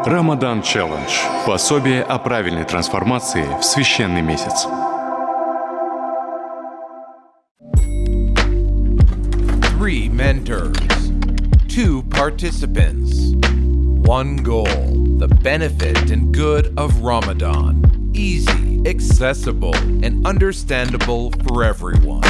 Ramadan Challenge. Пособие о правильной трансформации в священный месяц. Three mentors, 2 participants, 1 goal, the benefit and good of Ramadan. Easy, accessible, and understandable for everyone.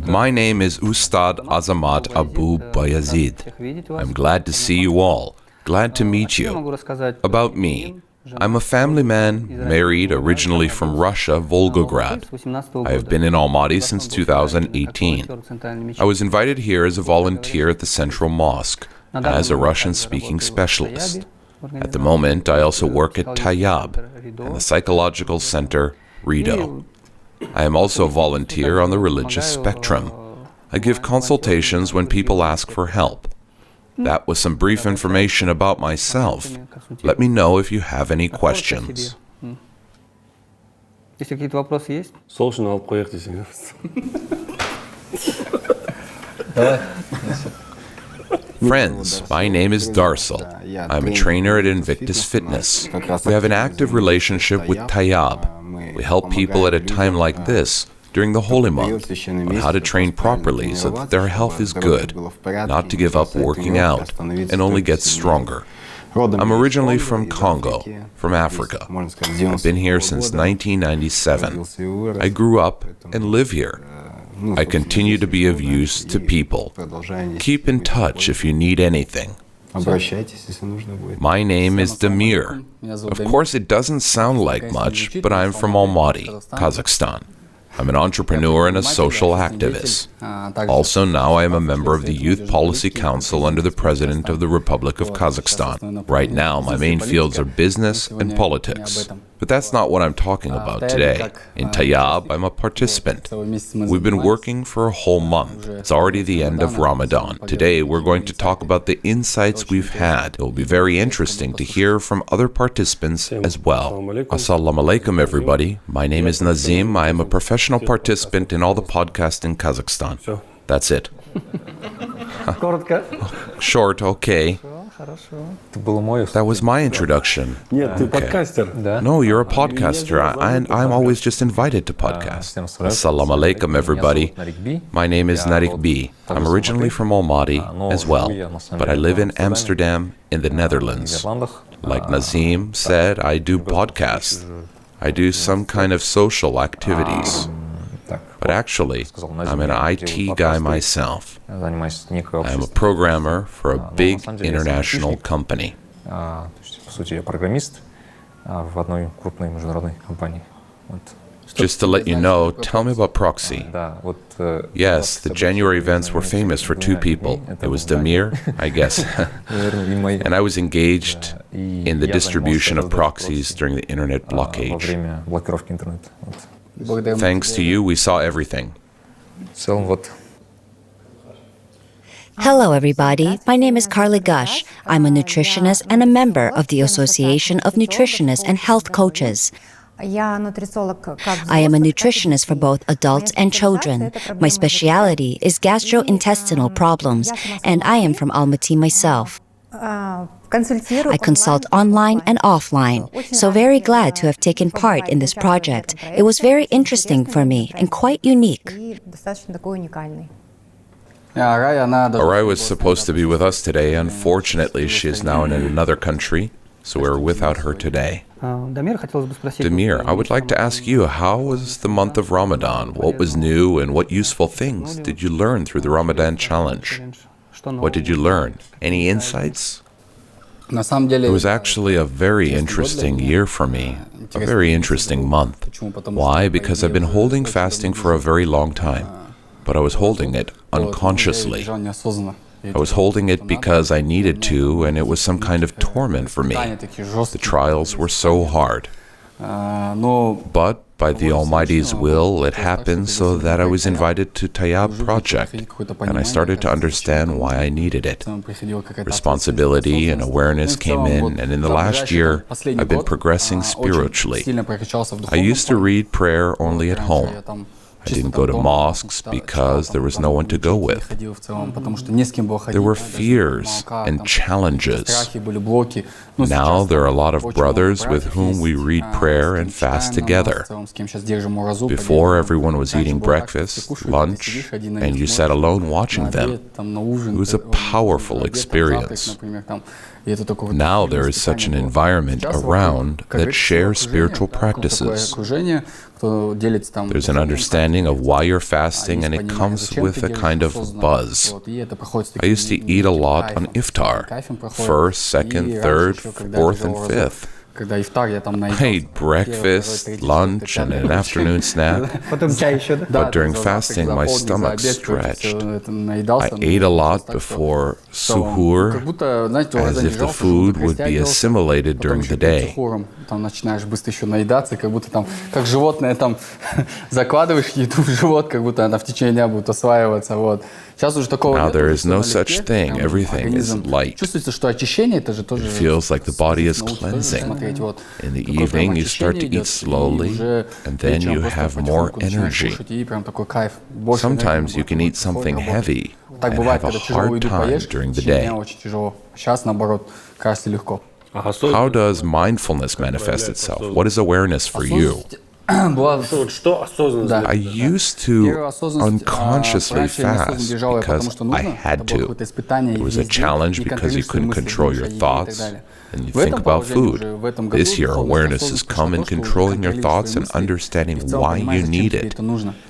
My name is Ustad Azamat Abu Bayazid. I'm glad to see you all. Glad to meet you. About me. I'm a family man, married, originally from Russia, Volgograd. I have been in Almaty since 2018. I was invited here as a volunteer at the Central Mosque, as a Russian-speaking specialist. At the moment, I also work at Tayyab and the Psychological Center, Rido. I am also a volunteer on the religious spectrum. I give consultations when people ask for help. That was some brief information about myself. Let me know if you have any questions. Friends, my name is Darsil. I'm a trainer at Invictus Fitness. We have an active relationship with Tayyab. We help people at a time like this, during the Holy Month, on how to train properly so that their health is good, not to give up working out, and only get stronger. I'm originally from Congo, from Africa. I've been here since 1997. I grew up and live here. I continue to be of use to people. Keep in touch if you need anything. My name is Damir. Of course, it doesn't sound like much, but I'm from Almaty, Kazakhstan. I'm an entrepreneur and a social activist. Also, now I am a member of the Youth Policy Council under the President of the Republic of Kazakhstan. Right now, my main fields are business and politics. But that's not what I'm talking about today. In Tayyab, I'm a participant. We've been working for a whole month. It's already the end of Ramadan. Today, we're going to talk about the insights we've had. It will be very interesting to hear from other participants as well. Assalamu alaikum, everybody. My name is Nazim. I am a professional participant in all the podcasts in Kazakhstan. That's it. Short, okay. That was my introduction. Okay. No, you're a podcaster, and I'm always just invited to podcast. Assalamu alaikum, everybody. My name is Narik B. I'm originally from Almaty as well, but I live in Amsterdam in the Netherlands. Like Nazim said, I do podcasts. I do some kind of social activities. But actually, I'm an IT guy myself. I'm a programmer for a big international company. Just to let you know, tell me about Proxy. Yes, the January events were famous for 2 people. It was Damir, I guess, and I was engaged in the distribution of proxies during the internet blockade. Thanks to you, we saw everything. Hello, everybody. My name is Karlygash. I'm a nutritionist and a member of the Association of Nutritionists and Health Coaches. I am a nutritionist for both adults and children. My specialty is gastrointestinal problems, and I am from Almaty myself. I consult online and offline, so very glad to have taken part in this project. It was very interesting for me and quite unique. Arai was supposed to be with us today. Unfortunately, she is now in another country, so we're without her today. Damir, I would like to ask you, how was the month of Ramadan? What was new and what useful things did you learn through the Ramadan challenge? What did you learn? Any insights? It was actually a very interesting year for me, a very interesting month. Why? Because I've been holding fasting for a very long time, but I was holding it unconsciously. I was holding it because I needed to, and it was some kind of torment for me. The trials were so hard. But by the Almighty's will, it happened so that I was invited to Tayyab project, and I started to understand why I needed it. Responsibility and awareness came in, and in the last year, I've been progressing spiritually. I used to read prayer only at home. I didn't go to mosques because there was no one to go with. There were fears and challenges. Now there are a lot of brothers with whom we read prayer and fast together. Before, everyone was eating breakfast, lunch, and you sat alone watching them. It was a powerful experience. Now there is such an environment around that shares spiritual practices. There's an understanding of why you're fasting, and it comes with a kind of buzz. I used to eat a lot on iftar, first, second, third, fourth, and fifth. I ate breakfast, lunch, and an afternoon snack. But during fasting, my stomach stretched. I ate a lot before suhoor, as if the food would be assimilated during the day. Начинаешь быстро еще наедаться, как будто там, как животное, там закладываешь еду в живот, как будто она в течение дня будет осваиваться, вот. Сейчас уже такого нет. Now there is no such thing. Everything is light. Чувствуется, что очищение это же тоже. It feels like the body is cleansing. In the evening, you start to eat slowly, and then you have more energy. Sometimes you can eat something heavy and have a hard time during the day. Сейчас наоборот, кажется легко. How does mindfulness manifest itself? What is awareness for you? I used to unconsciously fast because I had to. It was a challenge because you couldn't control your thoughts and you think about food. This year, awareness has come in controlling your thoughts and understanding why you need it.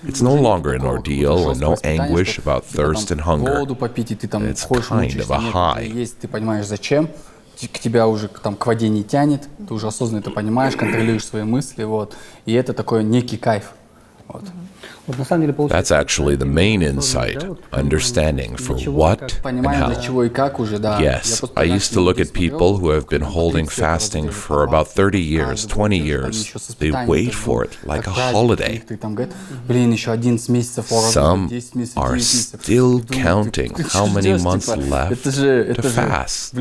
It's no longer an ordeal and no anguish about thirst and hunger. It's kind of a high. К тебя уже там к воде не тянет, ты уже осознанно это понимаешь, контролируешь свои мысли, вот, и это такой некий кайф. Вот. That's actually the main insight, understanding for what and how. Yes, I used to look at people who have been holding fasting for about 30 years, 20 years. They wait for it like a holiday. Some are still counting how many months left to fast.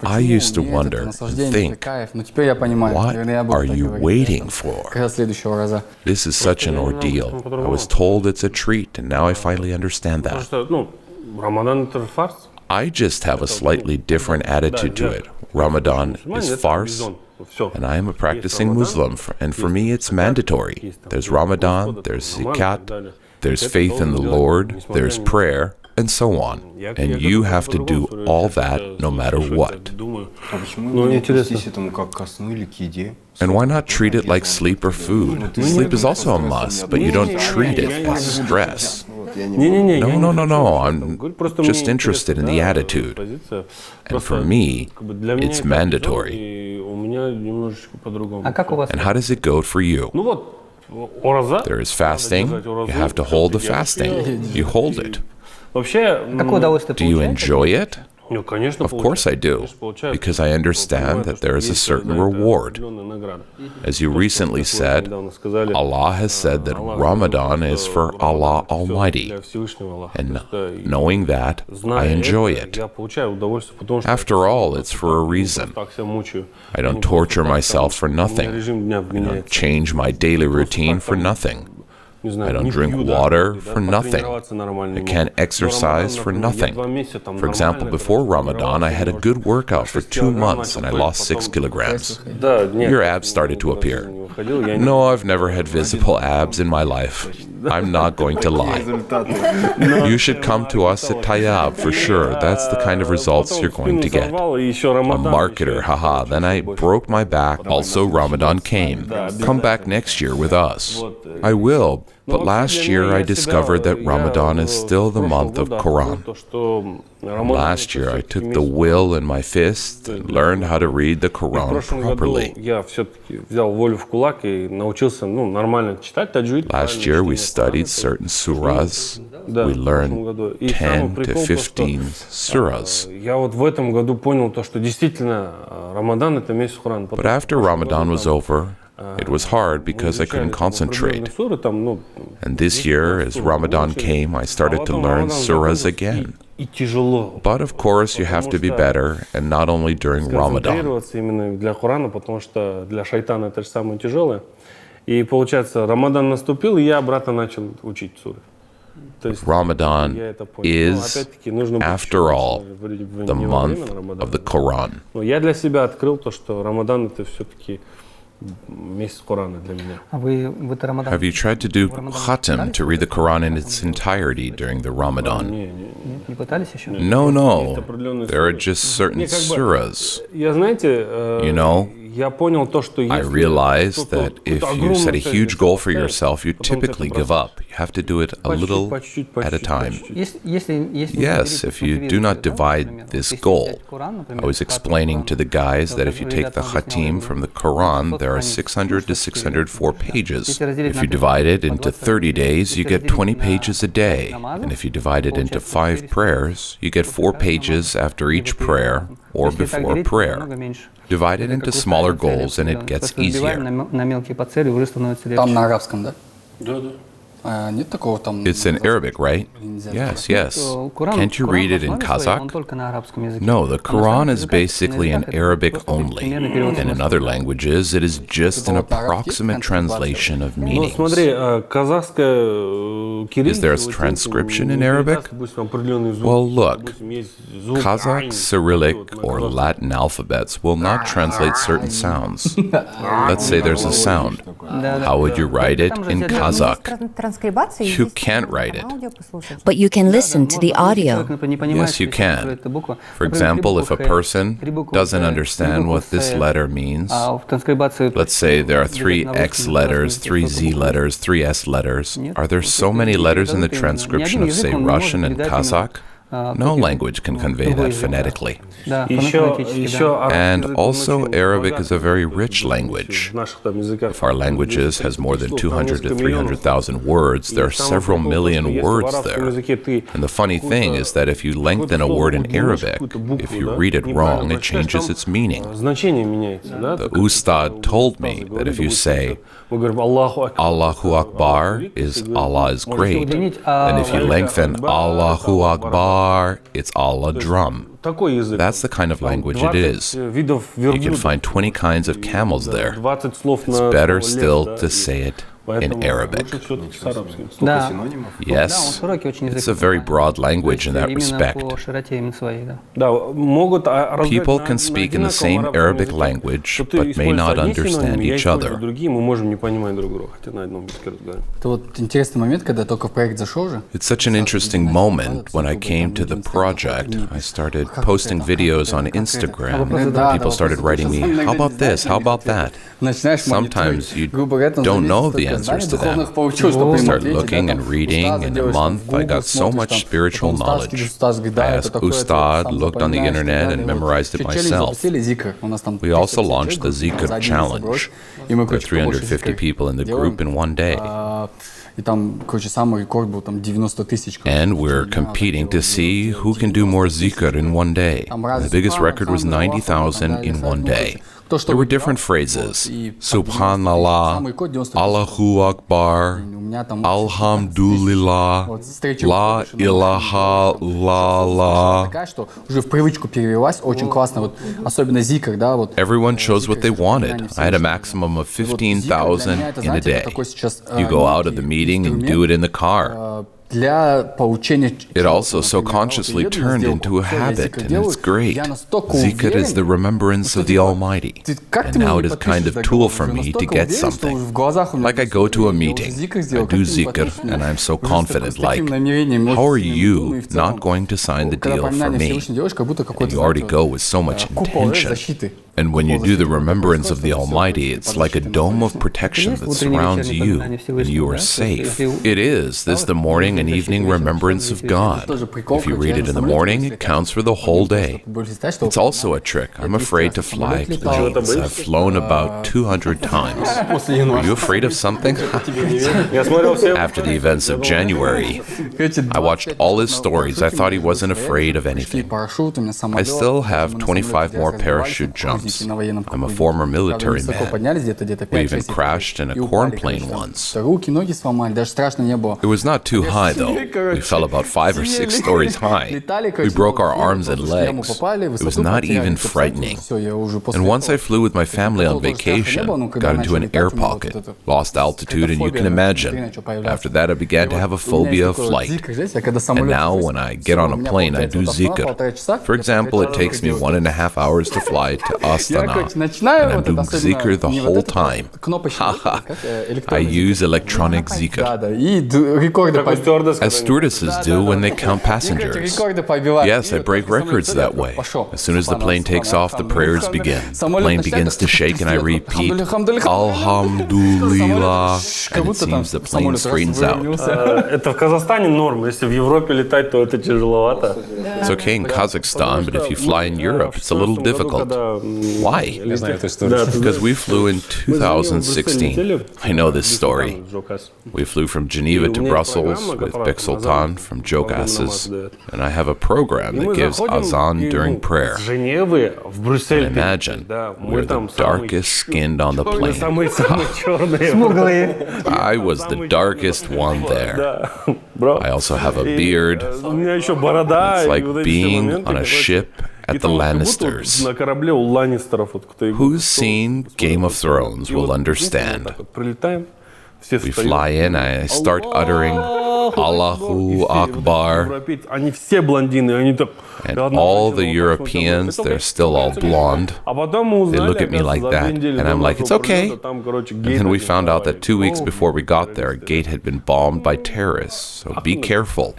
I used to wonder and think, what are you waiting for? This is such an ordeal. I was told it's a treat, and now I finally understand that. I just have a slightly different attitude to it. Ramadan is farce, and I am a practicing Muslim, and for me it's mandatory. There's Ramadan, there's zakat, there's faith in the Lord, there's prayer, and so on. And you have to do all that no matter what. And why not treat it like sleep or food? Sleep is also a must, but you don't treat it as stress. No, I'm just interested in the attitude. And for me, it's mandatory. And how does it go for you? There is fasting, you have to hold the fasting. You hold it. Do you enjoy it? Of course I do, because I understand that there is a certain reward. As you recently said, Allah has said that Ramadan is for Allah Almighty, and knowing that, I enjoy it. After all, it's for a reason. I don't torture myself for nothing. I don't change my daily routine for nothing. I don't drink water for nothing. I can't exercise for nothing. For example, before Ramadan, I had a good workout for 2 months and I lost 6 kilograms. Your abs started to appear. No, I've never had visible abs in my life. I'm not going to lie. You should come to us at Tayyab for sure. That's the kind of results you're going to get. A marketer, haha. Then I broke my back. Also, Ramadan came. Come back next year with us. I will. But last year I discovered that Ramadan is still the month of Quran. And last year I took the will in my fist and learned how to read the Quran properly. Last year we studied certain surahs. We learned 10 to 15 surahs. But after Ramadan was over, it was hard because I couldn't concentrate. And this year, as Ramadan came, I started to learn surahs again. But of course, you have to be better, and not only during Ramadan. Ramadan is, after all, the month of the Quran. Have you tried to do khatam, to read the Quran in its entirety during the Ramadan? No. There are just certain surahs. You know, I realized that if you set a huge goal for yourself, you typically give up. You have to do it a little at a time. Yes, if you do not divide this goal. I was explaining to the guys that if you take the khatim from the Quran, there are 600 to 604 pages. If you divide it into 30 days, you get 20 pages a day. And if you divide it into 5 prayers, you get 4 pages after each prayer or before prayer. Divide it into smaller goals and it gets easier. It's in Arabic, right? Yes. Can't you read it in Kazakh? No, the Quran is basically in Arabic only. And in other languages, it is just an approximate translation of meanings. Is there a transcription in Arabic? Well, look, Kazakh, Cyrillic, or Latin alphabets will not translate certain sounds. Let's say there's a sound. How would you write it in Kazakh? You can't write it. But you can listen to the audio. Yes, you can. For example, if a person doesn't understand what this letter means, let's say there are 3 X letters, 3 Z letters, 3 S letters. Are there so many letters in the transcription of, say, Russian and Kazakh? No language can convey that phonetically. And also, Arabic is a very rich language. If our languages has more than 200 to 300,000 words, there are several million words there. And the funny thing is that if you lengthen a word in Arabic, if you read it wrong, it changes its meaning. The Ustad told me that if you say, Allahu Akbar is Allah is great, and if you lengthen Allahu Akbar, it's Allah drum. That's the kind of language it is. You can find 20 kinds of camels there. It's better still to say it in Arabic. Yes, it's a very broad language in that respect. People can speak in the same Arabic language, but may not understand each other. It's such an interesting moment. When I came to the project, I started posting videos on Instagram. People started writing me, how about this, how about that? Sometimes you don't know the answers to them. I started looking and reading. In a month, I got so much spiritual knowledge. I asked Ustad, looked on the internet, and memorized it myself. We also launched the Zikr Challenge. There are 350 people in the group in one day. And we're competing to see who can do more zikr in one day. The biggest record was 90,000 in one day. There were different phrases. Subhanallah, Allahu Akbar, Alhamdulillah, La ilaha illallah. Everyone chose what they wanted. I had a maximum of 15,000 in a day. You go out of the meeting and do it in the car. It also so consciously turned into a habit, and it's great. Zikr is the remembrance of the Almighty, and now it is a kind of tool for me to get something. Like I go to a meeting, I do zikr, and I'm so confident, like, how are you not going to sign the deal for me? And you already go with so much intention. And when you do the remembrance of the Almighty, it's like a dome of protection that surrounds you, and you are safe. It is. This is the morning and evening remembrance of God. If you read it in the morning, it counts for the whole day. It's also a trick. I'm afraid to fly planes. I've flown about 200 times. Are you afraid of something? After the events of January, I watched all his stories. I thought he wasn't afraid of anything. I still have 25 more parachute jumps. I'm a former military man. We even crashed in a corn plane once. It was not too high, though. We fell about 5 or 6 stories high. We broke our arms and legs. It was not even frightening. And once I flew with my family on vacation, got into an air pocket, lost altitude, and you can imagine. After that, I began to have a phobia of flight. And now, when I get on a plane, I do zikr. For example, it takes me 1.5 hours to fly to Astana, and I'm doing zikr the whole time. Haha. I use electronic zikr, as stewardesses do when they count passengers. Yes, I break records that way. As soon as the plane takes off, the prayers begin. The plane begins to shake, and I repeat, Alhamdulillah, and it seems the plane straightens out. Это в Казахстане норм. Если в Европе летать, то это тяжеловато. It's okay in Kazakhstan, but if you fly in Europe, it's a little difficult. Why? Because we flew in 2016. I know this story. We flew from Geneva to Brussels with Bek Sultan from Jokasses, and I have a program that gives azan during prayer. And imagine, we're the darkest skinned on the plane. I was the darkest one there. I also have a beard. It's like being on a ship at the Lannisters. Who's seen Game of Thrones will understand. We fly in, I start uttering Allahu Akbar, and all the Europeans, they're still all blonde. They look at me like that, and I'm like, it's okay. And then we found out that 2 weeks before we got there, a gate had been bombed by terrorists, so be careful.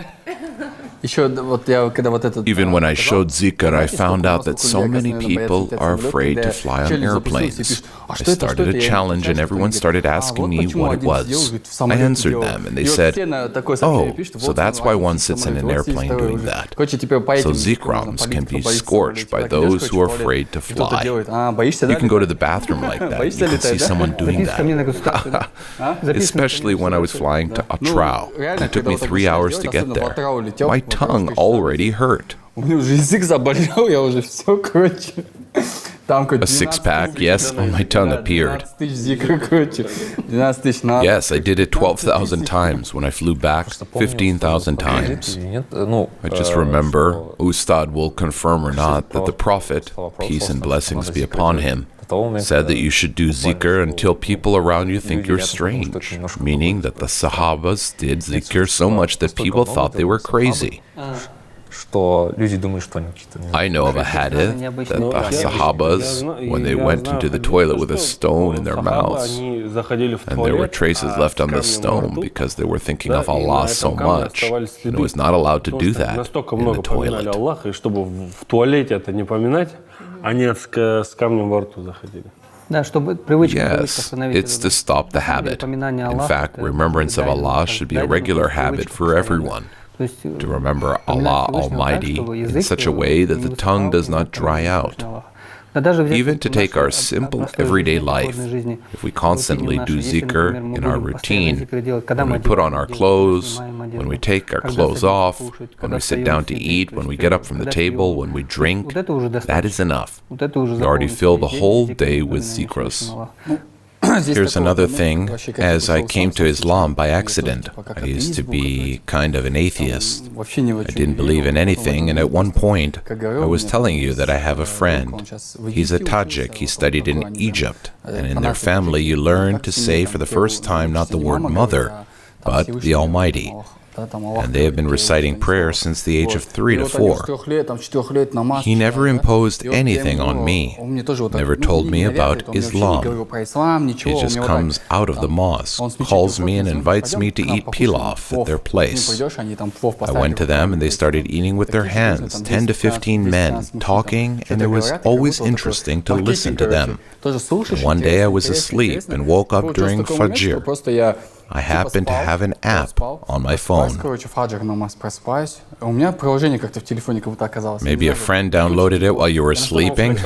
Even when I showed zikr, I found out that so many people are afraid to fly on airplanes. I started a challenge and everyone started asking me what it was. I answered them and they said, oh, so that's why one sits in an airplane doing that. So zikrams can be scorched by those who are afraid to fly. You can go to the bathroom like that. You can see someone doing that. Especially when I was flying to Arai. It took me 3 hours to get there. My tongue already hurt. A six-pack, yes, on my tongue appeared. Yes, I did it 12,000 times. When I flew back, 15,000 times. I just remember, Ustad will confirm or not, that the Prophet, peace and blessings be upon him, said that you should do zikr until people around you think you're strange, meaning that the Sahabas did zikr so much that people thought they were crazy. I know of a hadith that the Sahabas, when they went into the toilet with a stone in their mouths, and there were traces left on the stone because they were thinking of Allah so much, and it was not allowed to do that in the toilet. Yes, it's to stop the habit. In fact, remembrance of Allah should be a regular habit for everyone. To remember Allah Almighty in such a way that the tongue does not dry out. Even to take our simple everyday life, if we constantly do zikr in our routine, when we put on our clothes, when we take our clothes off, when we sit down to eat, when we get up from the table, when we drink, that is enough. We already fill the whole day with zikrs. Here's another thing. As I came to Islam by accident, I used to be kind of an atheist. I didn't believe in anything, and at one point, I was telling you that I have a friend. He's a Tajik. He studied in Egypt, and in their family, you learn to say for the first time not the word mother, but the Almighty. and they have been reciting prayer since the age of 3 to 4. He never imposed anything on me, never told me about Islam. He just comes out of the mosque, calls me and invites me to eat pilaf at their place. I went to them and they started eating with their hands, 10 to 15 men, talking, and it was always interesting to listen to them. And one day I was asleep and woke up during Fajr. I happened to have an app on my phone. Maybe a friend downloaded it while you were sleeping?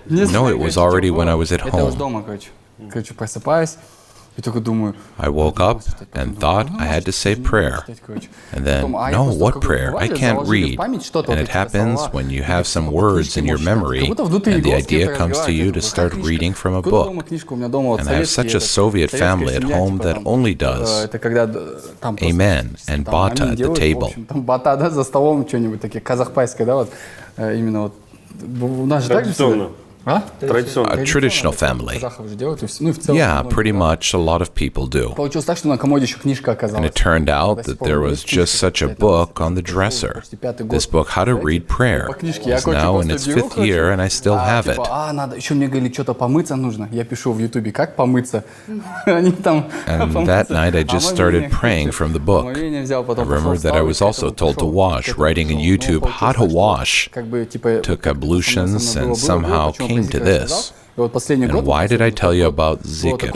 No, it was already when I was at home. I woke up and thought I had to say prayer. And then, no, what prayer? I can't read. And it happens when you have some words in your memory and the idea comes to you to start reading from a book. And I have such a Soviet family at home that only does Amen and Bata at the table. A traditional family. Yeah, pretty much a lot of people do. And it turned out that there was just such a book on the dresser. This book, How to Read Prayer, is now in its 5th year and I still have it. And that night I just started praying from the book. I remember that I was also told to wash, writing on YouTube how to wash. Took ablutions and somehow came to this. And why did I tell you about zikr?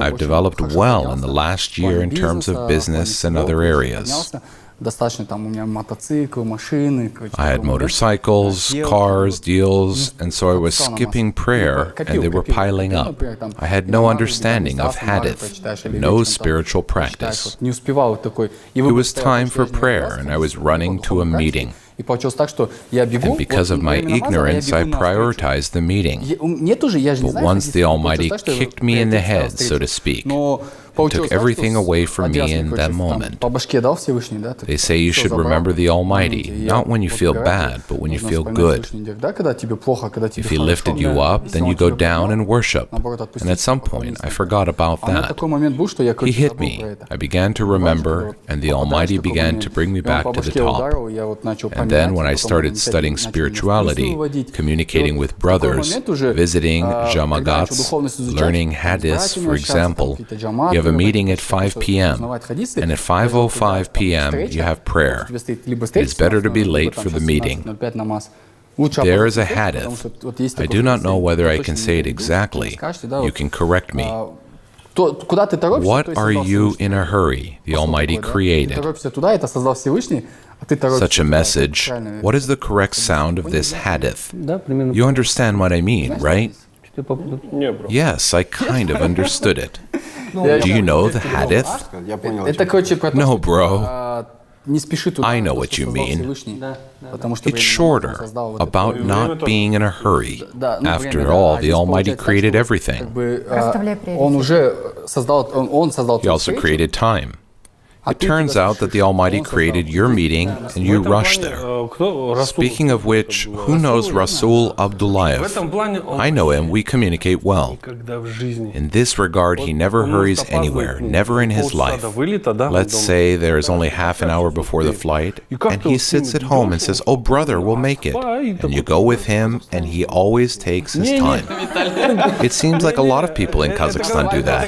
I've developed well in the last year in terms of business and other areas. I had motorcycles, cars, deals, and so I was skipping prayer and they were piling up. I had no understanding of hadith, no spiritual practice. It was time for prayer and I was running to a meeting. And because of my ignorance, I prioritized the meeting. But once the Almighty kicked me in the head, so to speak, and took everything away from me in that moment. They say you should remember the Almighty, not when you feel bad, but when you feel good. If He lifted you up, then you go down and worship. And at some point, I forgot about that. He hit me. I began to remember, and the Almighty began to bring me back to the top. And then when I started studying spirituality, communicating with brothers, visiting jamagats, learning hadiths, for example, you have a meeting at 5 p.m. and at 5:05 p.m. you have prayer. It's better to be late for the meeting. There is a hadith. I do not know whether I can say it exactly. You can correct me. What are you in a hurry? The Almighty created. Such a message. What is the correct sound of this hadith? You understand what I mean, right? Yes, I kind of understood it. Do you know the hadith? No, bro. I know what you mean. It's shorter, about not being in a hurry. After all, the Almighty created everything. He also created time. It turns out that the Almighty created your meeting and you rush there. Speaking of which, who knows Rasul Abdullayev? I know him, we communicate well. In this regard, he never hurries anywhere, never in his life. Let's say there is only half an hour before the flight, and he sits at home and says, "Oh brother, we'll make it." And you go with him, and he always takes his time. It seems like a lot of people in Kazakhstan do that.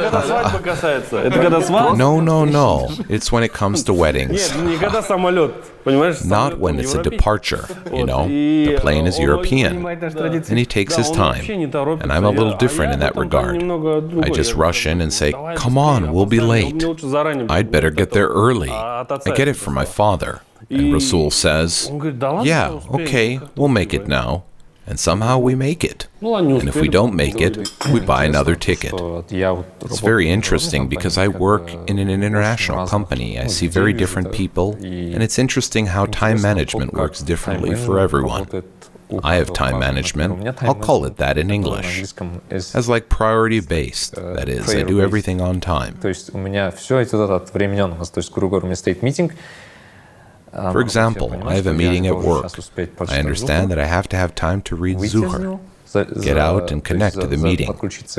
No. It's when it comes to weddings. Not when it's a departure, you know. The plane is European. And he takes his time. And I'm a little different in that regard. I just rush in and say, "Come on, we'll be late. I'd better get there early." I get it from my father. And Rasul says, "Yeah, okay, we'll make it now." And somehow we make it. And if we don't make it, we buy another ticket. It's very interesting because I work in an international company. I see very different people, and it's interesting how time management works differently for everyone. I have time management, I'll call it that in English, as like priority-based, that is, I do everything on time. For example, I have a meeting at work. I understand that I have to have time to read Zuhr, get out and connect to the meeting,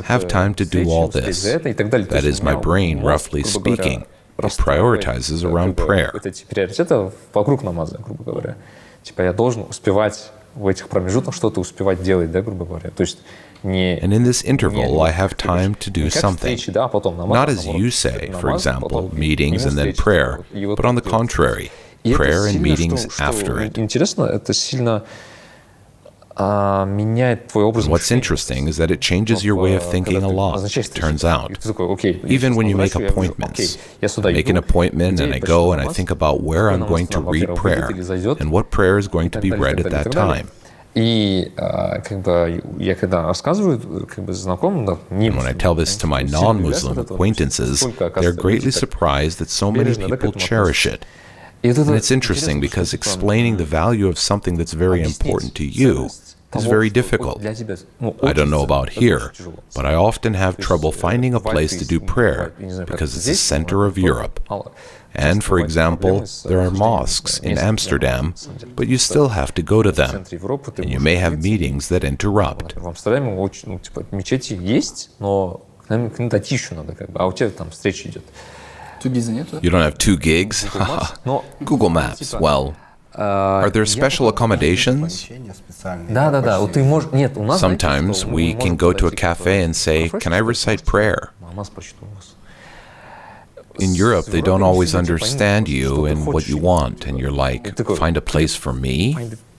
have time to do all this. That is my brain, roughly speaking. It prioritizes around prayer. Вот эти приоритеты вокруг намаза, грубо говоря. Типа я должен успевать в этих промежутках что-то успевать делать, да, грубо говоря. То есть And in this interval, I have time to do something. Not as you say, for example, meetings and then prayer, but on the contrary, prayer and meetings after it. Интересно, это сильно меняет твой образ. What's interesting is that it changes your way of thinking a lot, it turns out. Even when you make appointments. I make an appointment and I go and I think about where I'm going to read prayer and what prayer is going to be read at that time. И я когда рассказываю знакомым, And when I tell this to my non-Muslim acquaintances, they're greatly surprised that so many people cherish it. And it's interesting because explaining the value of something that's very important to you is very difficult. I don't know about here, but I often have trouble finding a place to do prayer because it's the center of Europe. And, for example, there are mosques in Amsterdam, but you still have to go to them, and you may have meetings that interrupt. В Амстердаме мечети есть, но к ним тише надо, а у тебя там встреча идет. You don't have 2 gigs? Google Maps. Well, are there special accommodations? Да. Вот ты можешь... Нет, у нас... Sometimes we can go to a cafe and say, "Can I recite prayer?" In Europe, they don't always understand you and what you want, and you're like, "Find a place for me?"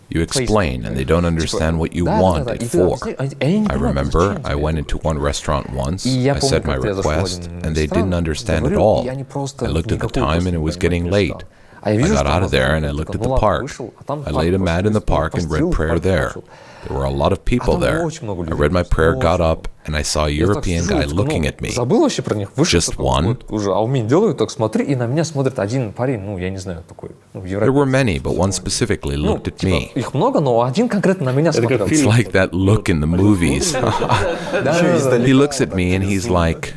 You explain, and they don't understand what you want it for. I remember I went into one restaurant once, I said my request, and they didn't understand at all. I looked at the time and it was getting late. I got out of there and I looked at the park. I laid a mat in the park and read prayer there. There were a lot of people there. I read my prayer, got up, and I saw a European guy looking at me. Just one? There were many, but one specifically looked at me. It's like that look in the movies. He looks at me and he's like,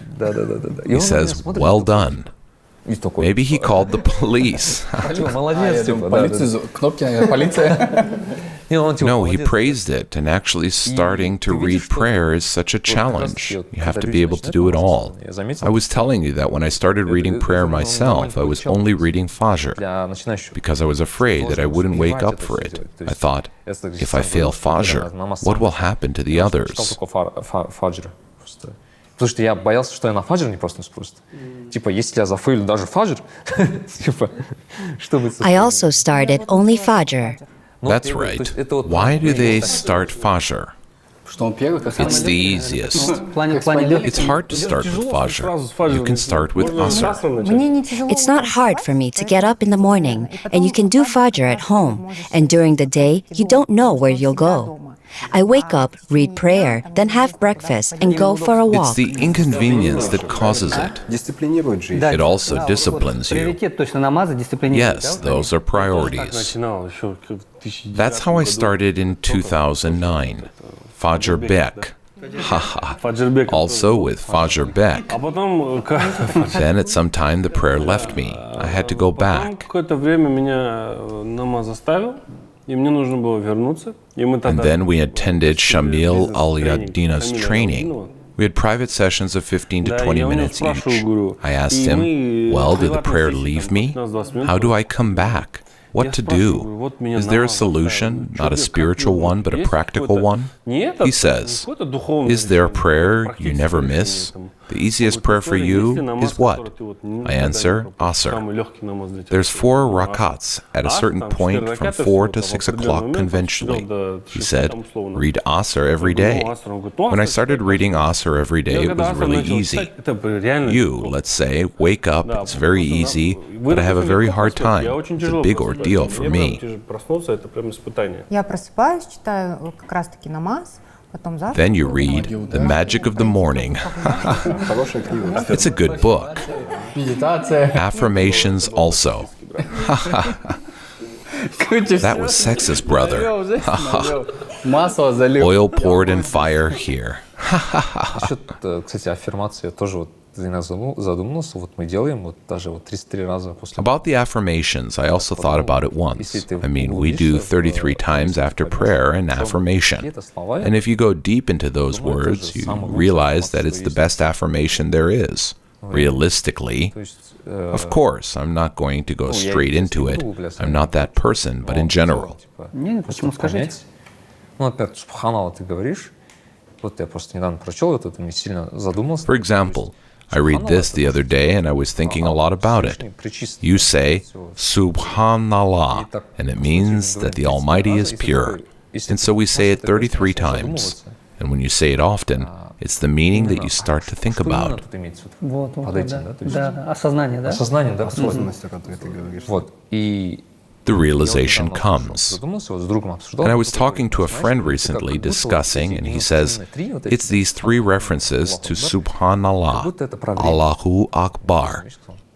he says, "Well done." Maybe he called the police. No, he praised it, and actually starting to read prayer is such a challenge. You have to be able to do it all. I was telling you that when I started reading prayer myself, I was only reading Fajr, because I was afraid that I wouldn't wake up for it. I thought, if I fail Fajr, what will happen to the others? Потому что я боялся, что я на фаджр не проснусь просто. Типа, если я зафейлю даже фаджр, типа, что будет... I also started only Fajr. That's right. Why do they start Fajr? It's the easiest. It's hard to start with Fajr. You can start with Asr. It's not hard for me to get up in the morning, and you can do Fajr at home. And during the day, you don't know where you'll go. I wake up, read prayer, then have breakfast and go for a walk. It's the inconvenience that causes it. It also disciplines you. Yes, those are priorities. That's how I started in 2009. Fajr Bek. Haha. Also with Fajr Bek. Then at some time the prayer left me. I had to go back. And then we attended Shamil Al-Yadina's training. We had private sessions of 15 to 20 minutes each. I asked him, well, did the prayer leave me? How do I come back? What to do? Is there a solution, not a spiritual one, but a practical one? He says, is there a prayer you never miss? The easiest prayer for you is what? I answer, Asr. There's 4 rakats at a certain point from 4 to 6 o'clock conventionally. He said, read Asr every day. When I started reading Asr every day, it was really easy. You, let's say, wake up, it's very easy, but I have a very hard time. It's a big ordeal for me. Then you read The Magic of the Morning. It's a good book. Affirmations also. That was sexist, brother. Oil poured in fire here. Кстати, аффирмации тоже вот задумался, вот мы делаем вот даже вот 33 раза после. About the affirmations, I also thought about it once. I mean, we do 33 times after prayer an affirmation. And if you go deep into those words, you realize that it's the best affirmation there is. Realistically, Of course, I'm not going to go straight into it. I'm not that person, but in general. Не, почему, скажите. Ну, опять, субханалла ты говоришь. Вот я просто недавно прочел это, ты мне сильно задумался. For example, I read this the other day and I was thinking a lot about it. You say, Subhanallah, and it means that the Almighty is pure. And so we say it 33 times. And when you say it often, it's the meaning that you start to think about. Вот, Под этим, да? То есть осознание, да? осознание, да? Осознанность, о которой ты говоришь. Вот. И The realization comes. задумался, вот с другом обсуждал. And I was talking to a friend recently discussing, and he says, it's these three references to Subhanallah, Allahu Akbar.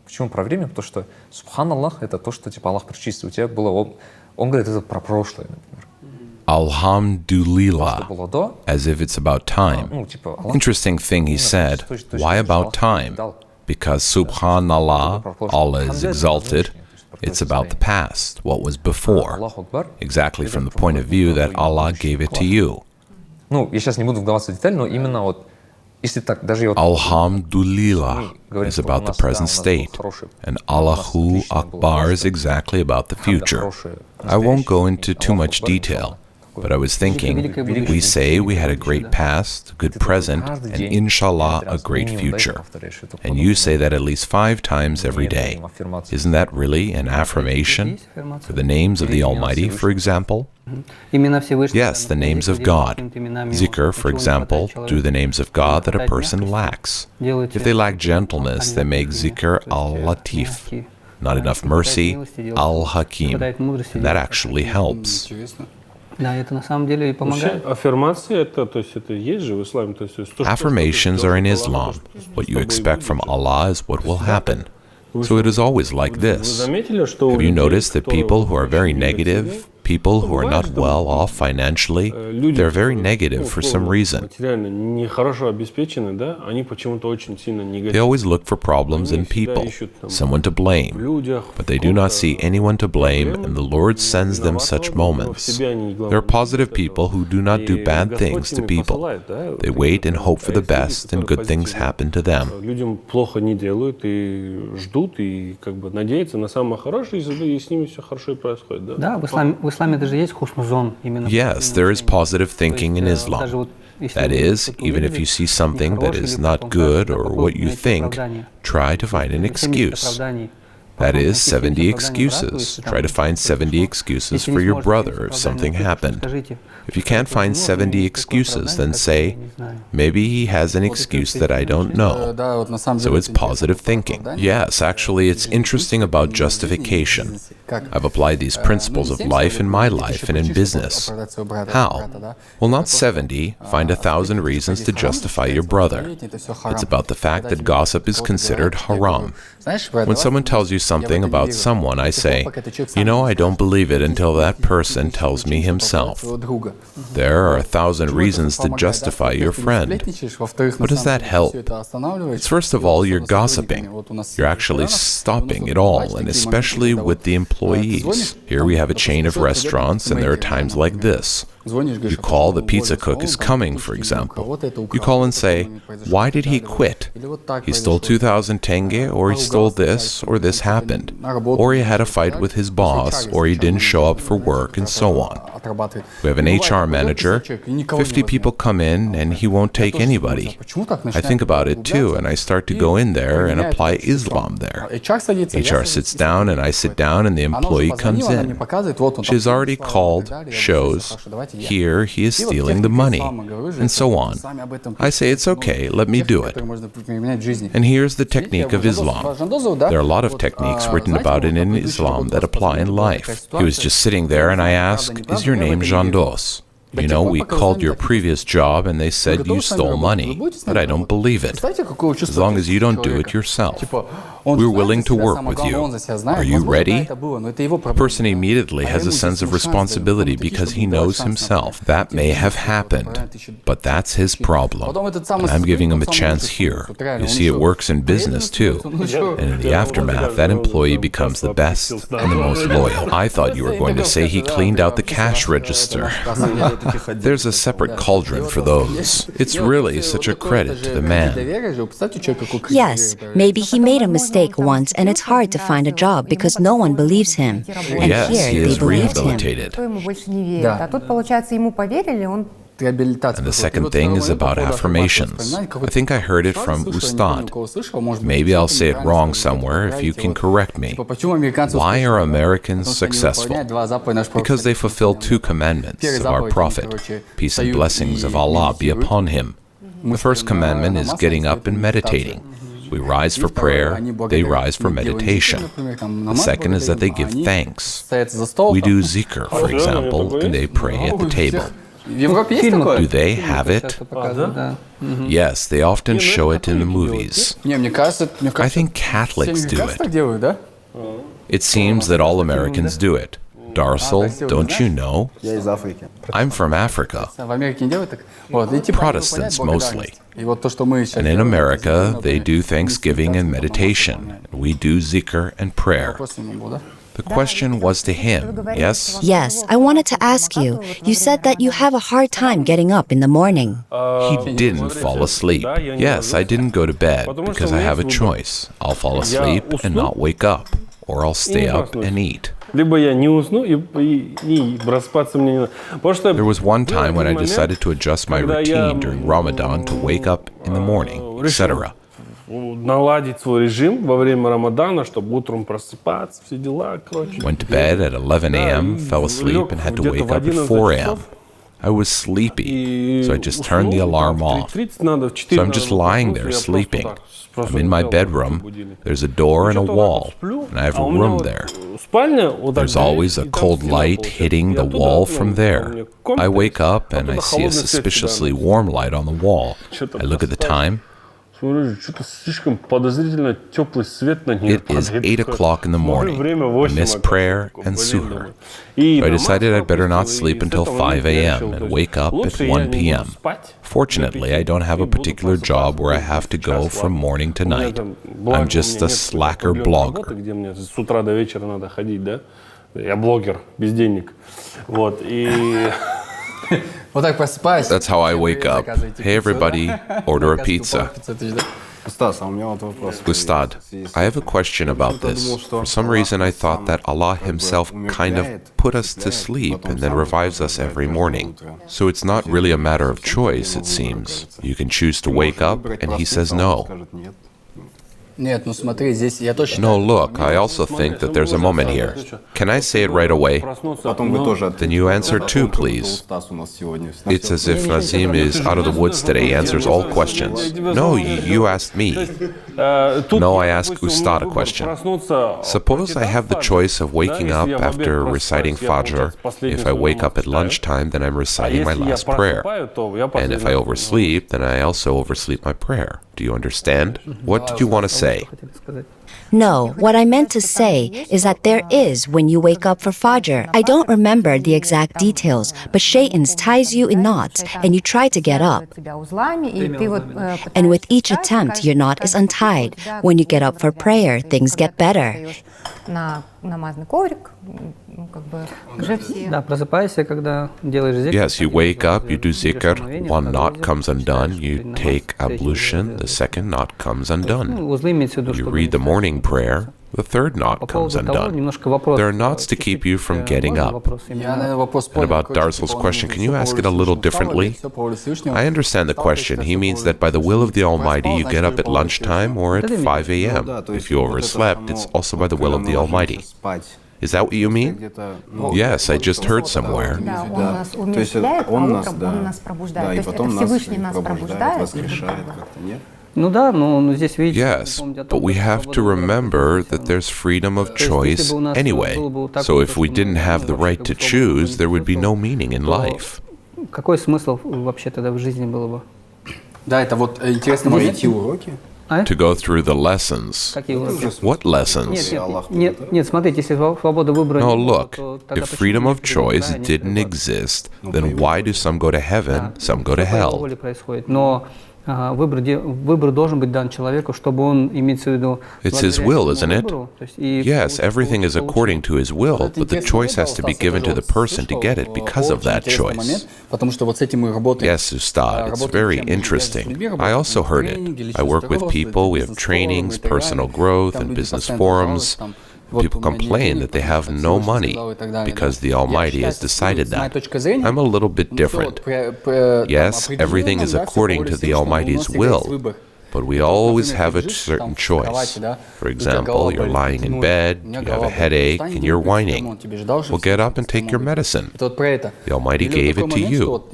Почему про время? Потому что Субханаллах — это то, что типа Аллах причистил. У тебя было... Он говорит, это про прошлое, например. Alhamdulillah, as if it's about time. Interesting thing he said, why about time? Because Subhanallah, Allah is exalted, it's about the past, what was before, exactly from the point of view that Allah gave it to you. Ну, я сейчас не буду вдаваться в деталь, но именно вот, если так, даже вот... Alhamdulillah is about the present state, and Allahu Akbar is exactly about the future. I won't go into too much detail. But I was thinking, we say we had a great past, a good present, and inshallah, a great future. And you say that at least 5 times every day. Isn't that really an affirmation? For the names of the Almighty, for example? Yes, the names of God. Zikr, for example, do the names of God that a person lacks. If they lack gentleness, they make zikr al-latif. Not enough mercy, al-hakim. And that actually helps. Affirmations are in Islam. What you expect from Allah is what will happen. So it is always like this. Have you noticed that people who are very negative, people who are not well off financially, they're very negative for some reason. They always look for problems in people, someone to blame. But they do not see anyone to blame, and the Lord sends them such moments. There are positive people who do not do bad things to people. They wait and hope for the best, and good things happen to them. Yes, there is positive thinking in Islam. That is, even if you see something that is not good or what you think, try to find an excuse. That is, 70 excuses. Try to find 70 excuses for your brother if something happened. If you can't find 70 excuses, then say, maybe he has an excuse that I don't know. So it's positive thinking. Yes, actually, it's interesting about justification. I've applied these principles of life in my life and in business. How? Well, not 70. Find 1,000 reasons to justify your brother. It's about the fact that gossip is considered haram. When someone tells you something about someone, I say, you know, I don't believe it until that person tells me himself. There are 1,000 reasons to justify your friend. What does that help? It's first of all, you're gossiping. You're actually stopping it all, and especially with the employees. Here we have a chain of restaurants, and there are times like this. You call, the pizza cook is coming, for example. You call and say, why did he quit? He stole 2,000 tenge, or he stole this, or this happened. Or he had a fight with his boss, or he didn't show up for work, and so on. We have an HR manager, 50 people come in, and he won't take anybody. I think about it too, and I start to go in there and apply Islam there. HR sits down, and I sit down, and the employee comes in. She has already called, shows, here he is stealing the money, and so on. I say, it's okay, let me do it. And here's the technique of Islam. There are a lot of techniques written about it in Islam that apply in life. He was just sitting there, and I asked, is your name Jandos? You know, we called your previous job and they said you stole money, but I don't believe it. As long as you don't do it yourself. We're willing to work with you. Are you ready? A person immediately has a sense of responsibility because he knows himself. That may have happened, but that's his problem. And I'm giving him a chance here. You see, it works in business too. And in the aftermath, that employee becomes the best and the most loyal. I thought you were going to say he cleaned out the cash register. There's a separate cauldron for those. It's really such a credit to the man. Yes, maybe he made a mistake once and it's hard to find a job because no one believes him. And Yes, here he they is believed him. rehabilitated. And the second thing is about affirmations. I think I heard it from Ustad. Maybe I'll say it wrong somewhere if you can correct me. Why are Americans successful? Because they fulfill 2 commandments of our Prophet. Peace and blessings of Allah be upon him. The first commandment is getting up and meditating. We rise for prayer, they rise for meditation. The second is that they give thanks. We do zikr, for example, and they pray at the table. Do they have it? Yes, they often show it in the movies. I think Catholics do it. It seems that all Americans do it. Darsil, don't you know? I'm from Africa. Protestants mostly. And in America, they do Thanksgiving and meditation. We do zikr and prayer. The question was to him, yes? Yes, I wanted to ask you. You said that you have a hard time getting up in the morning. He didn't fall asleep. Yes, I didn't go to bed because I have a choice. I'll fall asleep and not wake up, or I'll stay up and eat. There was one time when I decided to adjust my routine during Ramadan to wake up in the morning, etc. Наладить свой режим во время Рамадана, чтобы утром просыпаться, все дела, короче. Went to bed at 11 a.m., fell asleep, and had to wake up at 4 a.m. I was sleepy, so I just turned the alarm off. So I'm just lying there sleeping. I'm in my bedroom, there's a door and a wall, and I have a room there. There's always a cold light hitting the wall from there. I wake up and I see a suspiciously warm light on the wall. I look at the time. It is 8 o'clock in the morning. I miss prayer and suhoor. So I decided I'd better not sleep until 5 a.m. and wake up at 1 p.m. Fortunately, I don't have a particular job where I have to go from morning to night. I'm just a slacker blogger. That's how I wake up. Hey everybody, order a pizza. Ustad, I have a question about this. For some reason I thought that Allah Himself kind of put us to sleep and then revives us every morning. So it's not really a matter of choice, it seems. You can choose to wake up and He says no. No, look, I also think that there's a moment here. Can I say it right away? Then you answer too, please. It's as if Nazim is out of the woods today, answers all questions. No, you asked me. No, I asked Ustad a question. Suppose I have the choice of waking up after reciting Fajr. If I wake up at lunchtime, then I'm reciting my last prayer. And if I oversleep, then I also oversleep my prayer. Do you understand? What did you want to say? No, what I meant to say is that there is when you wake up for Fajr. I don't remember the exact details, but Shaytan's ties you in knots and you try to get up. And with each attempt, your knot is untied. When you get up for prayer, things get better. Yes, you wake up, you do zikr, one knot comes undone, you take ablution, the second knot comes undone. You read the morning prayer, the third knot comes undone. There are knots to keep you from getting up. And about Darsil's question, can you ask it a little differently? I understand the question. He means that by the will of the Almighty, you get up at lunchtime or at 5 a.m. If you overslept, it's also by the will of the Almighty. Is that what you mean? Yes, I just heard somewhere. Yes, but we have to remember that there's freedom of choice anyway. So if we didn't have the right to choose, there would be no meaning in life. To go through the lessons. What lessons? No, look, if freedom of choice didn't exist, then why do some go to heaven, some go to hell? It's his will, isn't it? Yes, everything is according to his will, but the choice has to be given to the person to get it because of that choice. Yes, Ustad, it's very interesting. I also heard it. I work with people, we have trainings, personal growth, and business forums. People complain that they have no money because the Almighty has decided that. I'm a little bit different. Yes, everything is according to the Almighty's will, but we always have a certain choice. For example, you're lying in bed, you have a headache, and you're whining. Well, get up and take your medicine. The Almighty gave it to you.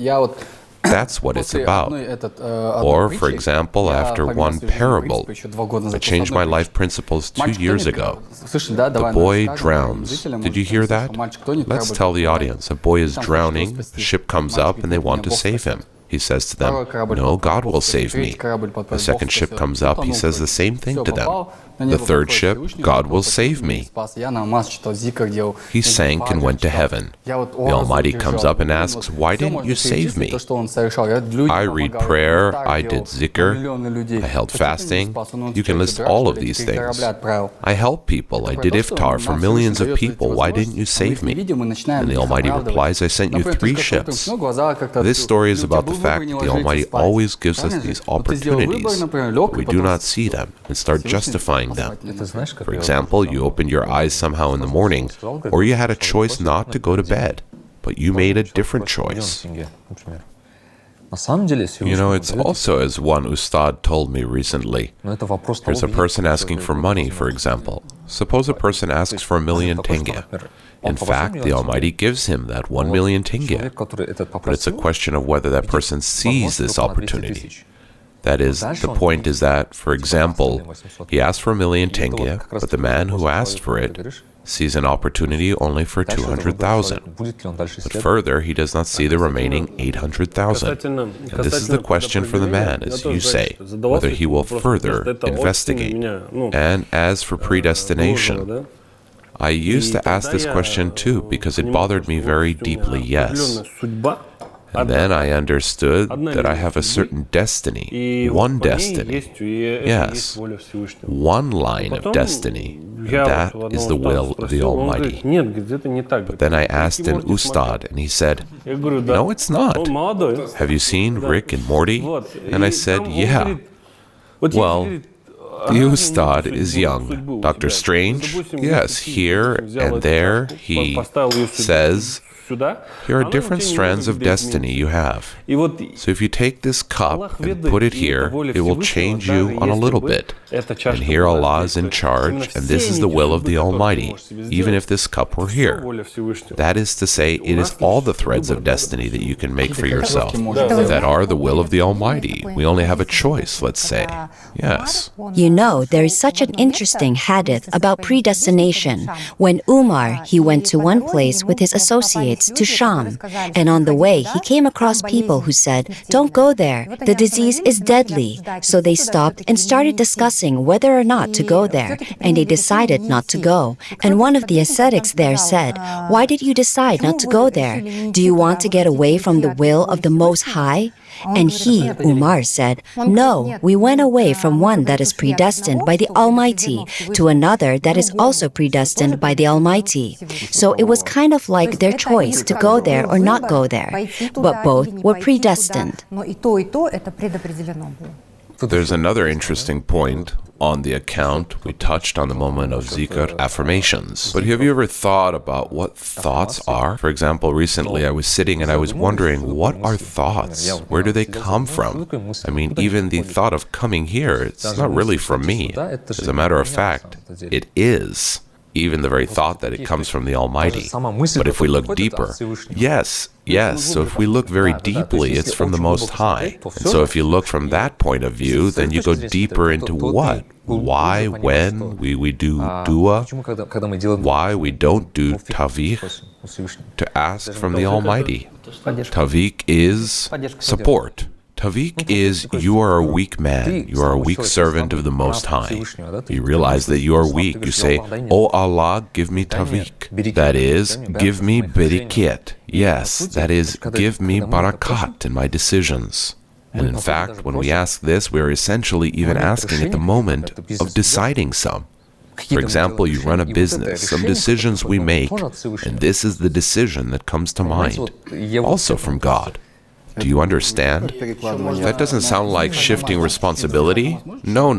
That's what it's about. Or, for example, after one parable, I changed my life principles 2 years ago. The boy drowns. Did you hear that? Let's tell the audience. A boy is drowning, the ship comes up, and they want to save him. He says to them, "No, God will save me." The second ship comes up, he says the same thing to them. The third ship, "God will save me." He sank and went to heaven. The Almighty comes up and asks, "Why didn't you save me?" I read prayer, I did zikr, I held fasting. You can list all of these things. I help people, I did iftar for millions of people. Why didn't you save me? And the Almighty replies, "I sent you 3 ships." This story is about the fact that the Almighty always gives us these opportunities. We do not see them and start justifying them. For example, you opened your eyes somehow in the morning, or you had a choice not to go to bed, but you made a different choice. You know, it's also as one Ustad told me recently. There's a person asking for money, for example. Suppose a person asks for 1,000,000 tenge. In fact, the Almighty gives him that 1,000,000 tenge. But it's a question of whether that person sees this opportunity. That is, the point is that, for example, he asked for 1,000,000 tenge, but the man who asked for it sees an opportunity only for 200,000. But further, he does not see the remaining 800,000. And this is the question for the man, as you say, whether he will further investigate. And as for predestination, I used to ask this question too, because it bothered me very deeply, yes. And then I understood that I have a certain destiny, one destiny, yes, one line of destiny, and that is the will of the Almighty. But then I asked an Ustad, and he said, "No, it's not. Have you seen Rick and Morty?" And I said, "Yeah." Well, the Ustad is young. Dr. Strange, yes, here and there, he says, here are different strands of destiny you have. So if you take this cup and put it here, it will change you on a little bit. And here Allah is in charge, and this is the will of the Almighty, even if this cup were here. That is to say, it is all the threads of destiny that you can make for yourself, that are the will of the Almighty. We only have a choice, let's say. Yes. You know, there is such an interesting hadith about predestination. When Umar, he went to one place with his associates to Sham, and on the way he came across people who said, "Don't go there, the disease is deadly." So they stopped and started discussing whether or not to go there, and they decided not to go. And one of the ascetics there said, "Why did you decide not to go there? Do you want to get away from the will of the Most High?" And he, Umar, said, "No, we went away from one that is predestined by the Almighty to another that is also predestined by the Almighty." So it was kind of like their choice to go there or not go there, but both were predestined. There's another interesting point. On the account, we touched on the moment of zikr, affirmations. But have you ever thought about what thoughts are? For example, recently I was sitting and I was wondering, what are thoughts? Where do they come from? I mean, even the thought of coming here, it's not really from me. As a matter of fact, it is. Even the very thought that it comes from the Almighty. But if we look deeper, yes, so if we look very deeply, it's from the Most High. And so if you look from that point of view, then you go deeper into what? Why, when we do dua, why we don't do tawfiq, to ask from the Almighty. Tawfiq is support. Tawfiq is, you are a weak man, you are a weak servant of the Most High. You realize that you are weak. You say, "Oh Allah, give me tawfiq." That is, give me barakat. Yes, that is, give me barakat in my decisions. And in fact, when we ask this, we are essentially even asking at the moment of deciding some. For example, you run a business, some decisions we make, and this is the decision that comes to mind, also from God. Do you understand? That doesn't sound like shifting responsibility. No.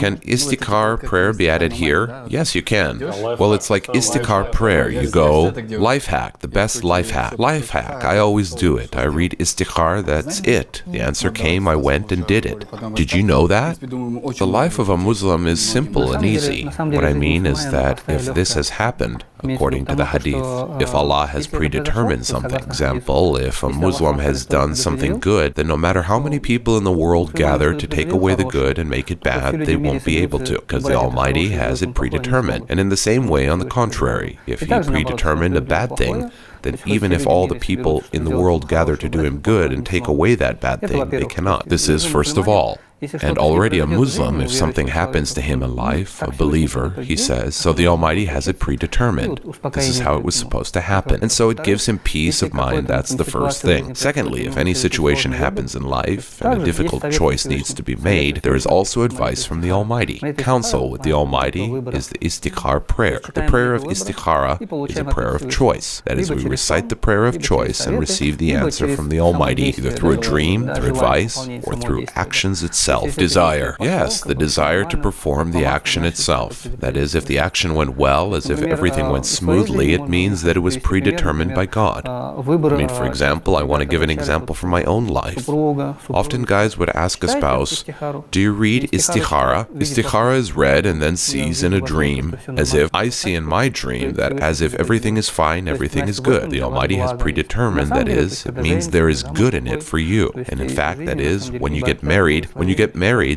Can Istikhar Prayer be added here? Yes, you can. Well, it's like Istikhar Prayer. You go, life hack, the best life hack. Life hack, I always do it. I read Istikhar, that's it. The answer came, I went and did it. Did you know that? The life of a Muslim is simple and easy. What I mean is that if this has happened, according to the hadith, if Allah has predetermined something, for example, if a Muslim has done something good, then no matter how many people in the world gather to take away the good and make it bad, they won't be able to, because the Almighty has it predetermined. And in the same way, on the contrary, if He predetermined a bad thing, then even if all the people in the world gather to do Him good and take away that bad thing, they cannot. This is first of all. And already a Muslim, if something happens to him in life, a believer, he says, so the Almighty has it predetermined. This is how it was supposed to happen. And so it gives him peace of mind. That's the first thing. Secondly, if any situation happens in life and a difficult choice needs to be made, there is also advice from the Almighty. Counsel with the Almighty is the Istikhar Prayer. The prayer of Istikhara is a prayer of choice. That is, we recite the prayer of choice and receive the answer from the Almighty, either through a dream, through advice, or through actions itself. Desire. Yes, the desire to perform the action itself. That is, if the action went well, as if everything went smoothly, it means that it was predetermined by God. I mean, for example, I want to give an example from my own life. Often guys would ask a spouse, do you read Istikhara? Istikhara is read and then sees in a dream, as if I see in my dream that as if everything is fine, everything is good. The Almighty has predetermined, that is, it means there is good in it for you. And in fact, that is, when you get married,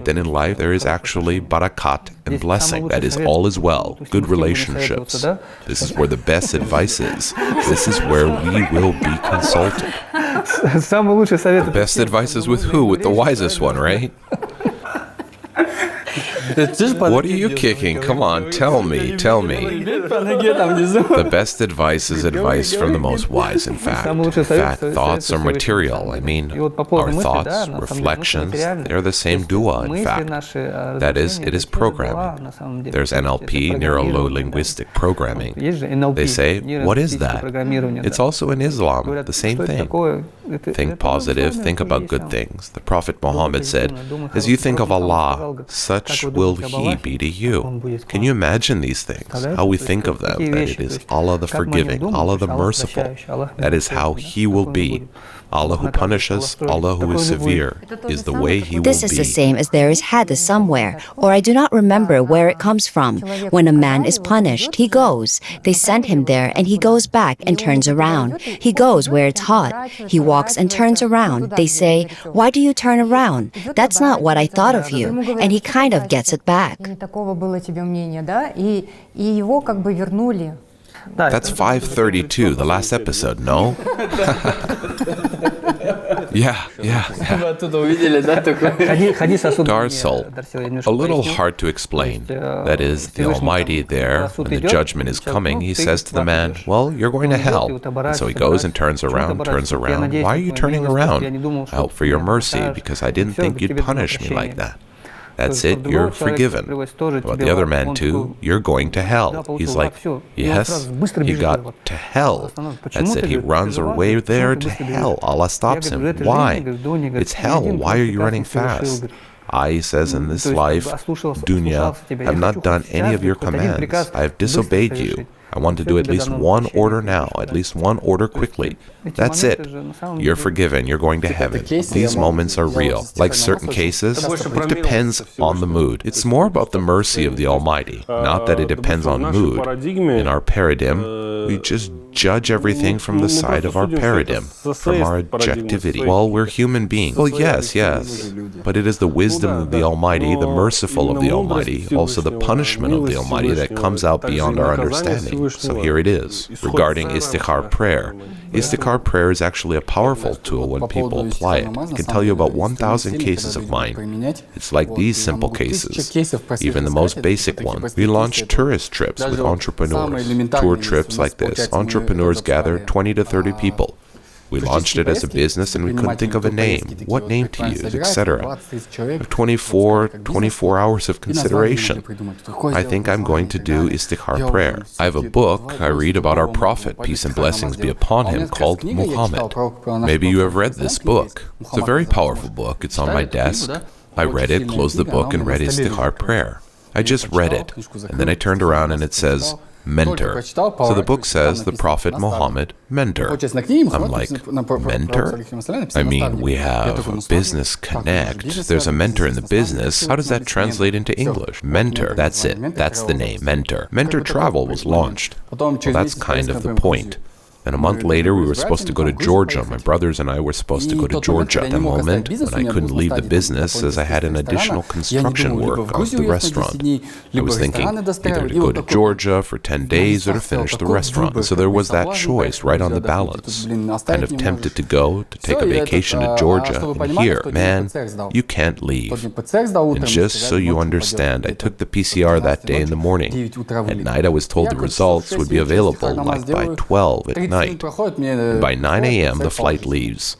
then in life there is actually barakat and blessing. That is, all is well, good relationships. This is where the best advice is. This is where we will be consulted. The best advice is with who? With the wisest one, right? What are you kicking? Come on, tell me. The best advice is advice from the most wise, in fact. Thoughts are material. I mean, our thoughts, reflections, they're the same dua, in fact. That is, it is programming. There's NLP, neuro-linguistic programming. They say, what is that? It's also in Islam, the same thing. Think positive, think about good things. The Prophet Muhammad said, as you think of Allah, such will He be to you. Can you imagine these things? How we think of them, that it is Allah the forgiving, Allah the merciful. That is how He will be. Allah who punishes, Allah who is severe, is the way He will be. This is the same as there is hadith somewhere, or I do not remember where it comes from. When a man is punished, he goes. They send him there, and he goes back and turns around. He goes where it's hot. He walks and turns around. They say, why do you turn around? That's not what I thought of you. And he kind of gets it back. That's 532, the last episode, no? Yeah. Darsil, a little hard to explain. That is, the Almighty there, when the judgment is coming, He says to the man, well, you're going to hell. And so he goes and turns around. Why are you turning around? I hope for your mercy, because I didn't think you'd punish me like that. That's it, you're forgiven. About the other man too, you're going to hell. He's like, yes, he got to hell. That's it, he runs away there to hell. Allah stops him. Why? It's hell. Why are you running fast? I, says, in this life, dunya, have not done any of your commands. I have disobeyed you. I want to do at least one order now, at least one order quickly. That's it. You're forgiven. You're going to heaven. These moments are real. Like certain cases, it depends on the mood. It's more about the mercy of the Almighty, not that it depends on mood. In our paradigm, we just judge everything from the side of our paradigm, from our objectivity. Well, we're human beings. Well, yes, but it is the wisdom of the Almighty, the merciful of the Almighty, also the punishment of the Almighty that comes out beyond our understanding. So here it is, regarding Istikhar Prayer. Istikhar Prayer is actually a powerful tool when people apply it. I can tell you about 1,000 cases of mine. It's like these simple cases, even the most basic one. We launch tourist trips with entrepreneurs. Tour trips like this. Entrepreneurs gather 20 to 30 people. We launched it as a business and we couldn't think of a name, what name to use, etc. 24 hours of consideration. I think I'm going to do Istikhar Prayer. I have a book I read about our Prophet, peace and blessings be upon him, called Muhammad. Maybe you have read this book. It's a very powerful book. It's on my desk. I read it, closed the book, and read Istikhar Prayer. I just read it, and then I turned around and it says, mentor. So the book says the Prophet Muhammad, mentor. I'm like, mentor? I mean, we have a business connect. There's a mentor in the business. How does that translate into English? Mentor. That's it. That's the name, mentor. Mentor Travel was launched. Well, that's kind of the point. And a month later, we were supposed to go to Georgia. My brothers and I were supposed to go to Georgia. At the moment, when I couldn't leave the business as I had an additional construction work of the restaurant. I was thinking either to go to Georgia for 10 days or to finish the restaurant. So there was that choice right on the balance. Kind of tempted to go, to take a vacation to Georgia. And here, man, you can't leave. And just so you understand, I took the PCR that day in the morning. At night, I was told the results would be available like by 12 at night. By 9 a.m., the flight leaves.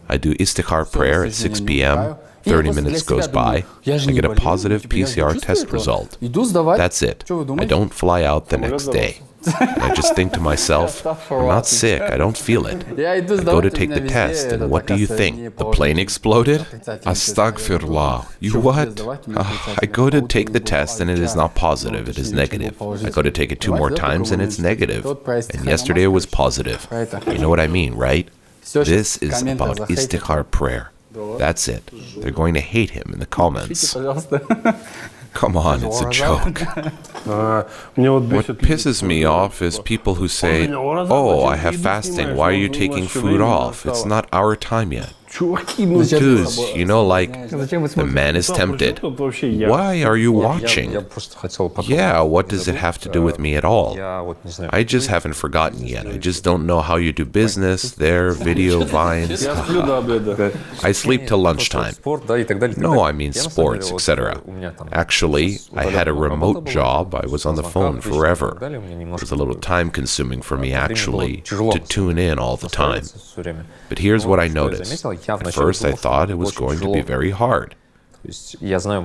I do Istikhar Prayer at 6 p.m. 30 minutes goes by. I get a positive PCR test result. That's it. I don't fly out the next day. I just think to myself, I'm not sick, I don't feel it. I go to take the test, and what do you think? The plane exploded? Astaghfirullah. You what? I go to take the test, and it is not positive, it is negative. I go to take it 2 more times, and it's negative. And yesterday it was positive. You know what I mean, right? This is about Istikhar Prayer. That's it. They're going to hate him in the comments. Come on, it's a joke. What pisses me off is people who say, oh, I have fasting, why are you taking food off? It's not our time yet. Dudes, you know, like, the man is tempted. Why are you watching? Yeah, what does it have to do with me at all? I just haven't forgotten yet. I just don't know how you do business, their video vines. I sleep till lunchtime. No, I mean sports, etc. Actually, I had a remote job. I was on the phone forever. It was a little time consuming for me, actually, to tune in all the time. But here's what I noticed. At first, I thought it was going to be very hard.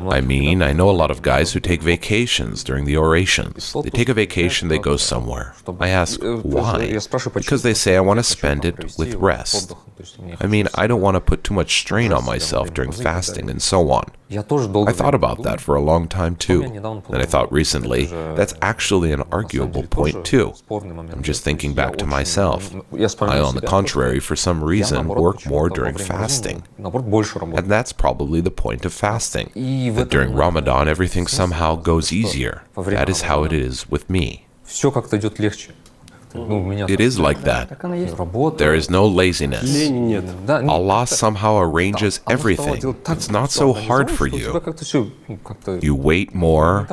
I mean, I know a lot of guys who take vacations during the orations. They take a vacation, they go somewhere. I ask, why? Because they say, I want to spend it with rest. I mean, I don't want to put too much strain on myself during fasting and so on. I thought about that for a long time too. And I thought recently, that's actually an arguable point too. I'm just thinking back to myself. I, on the contrary, for some reason, work more during fasting. And that's probably the point of fasting. That during Ramadan, everything somehow goes easier. That is how it is with me. It is like that. There is no laziness. Allah somehow arranges everything. It's not so hard for you. You wait more.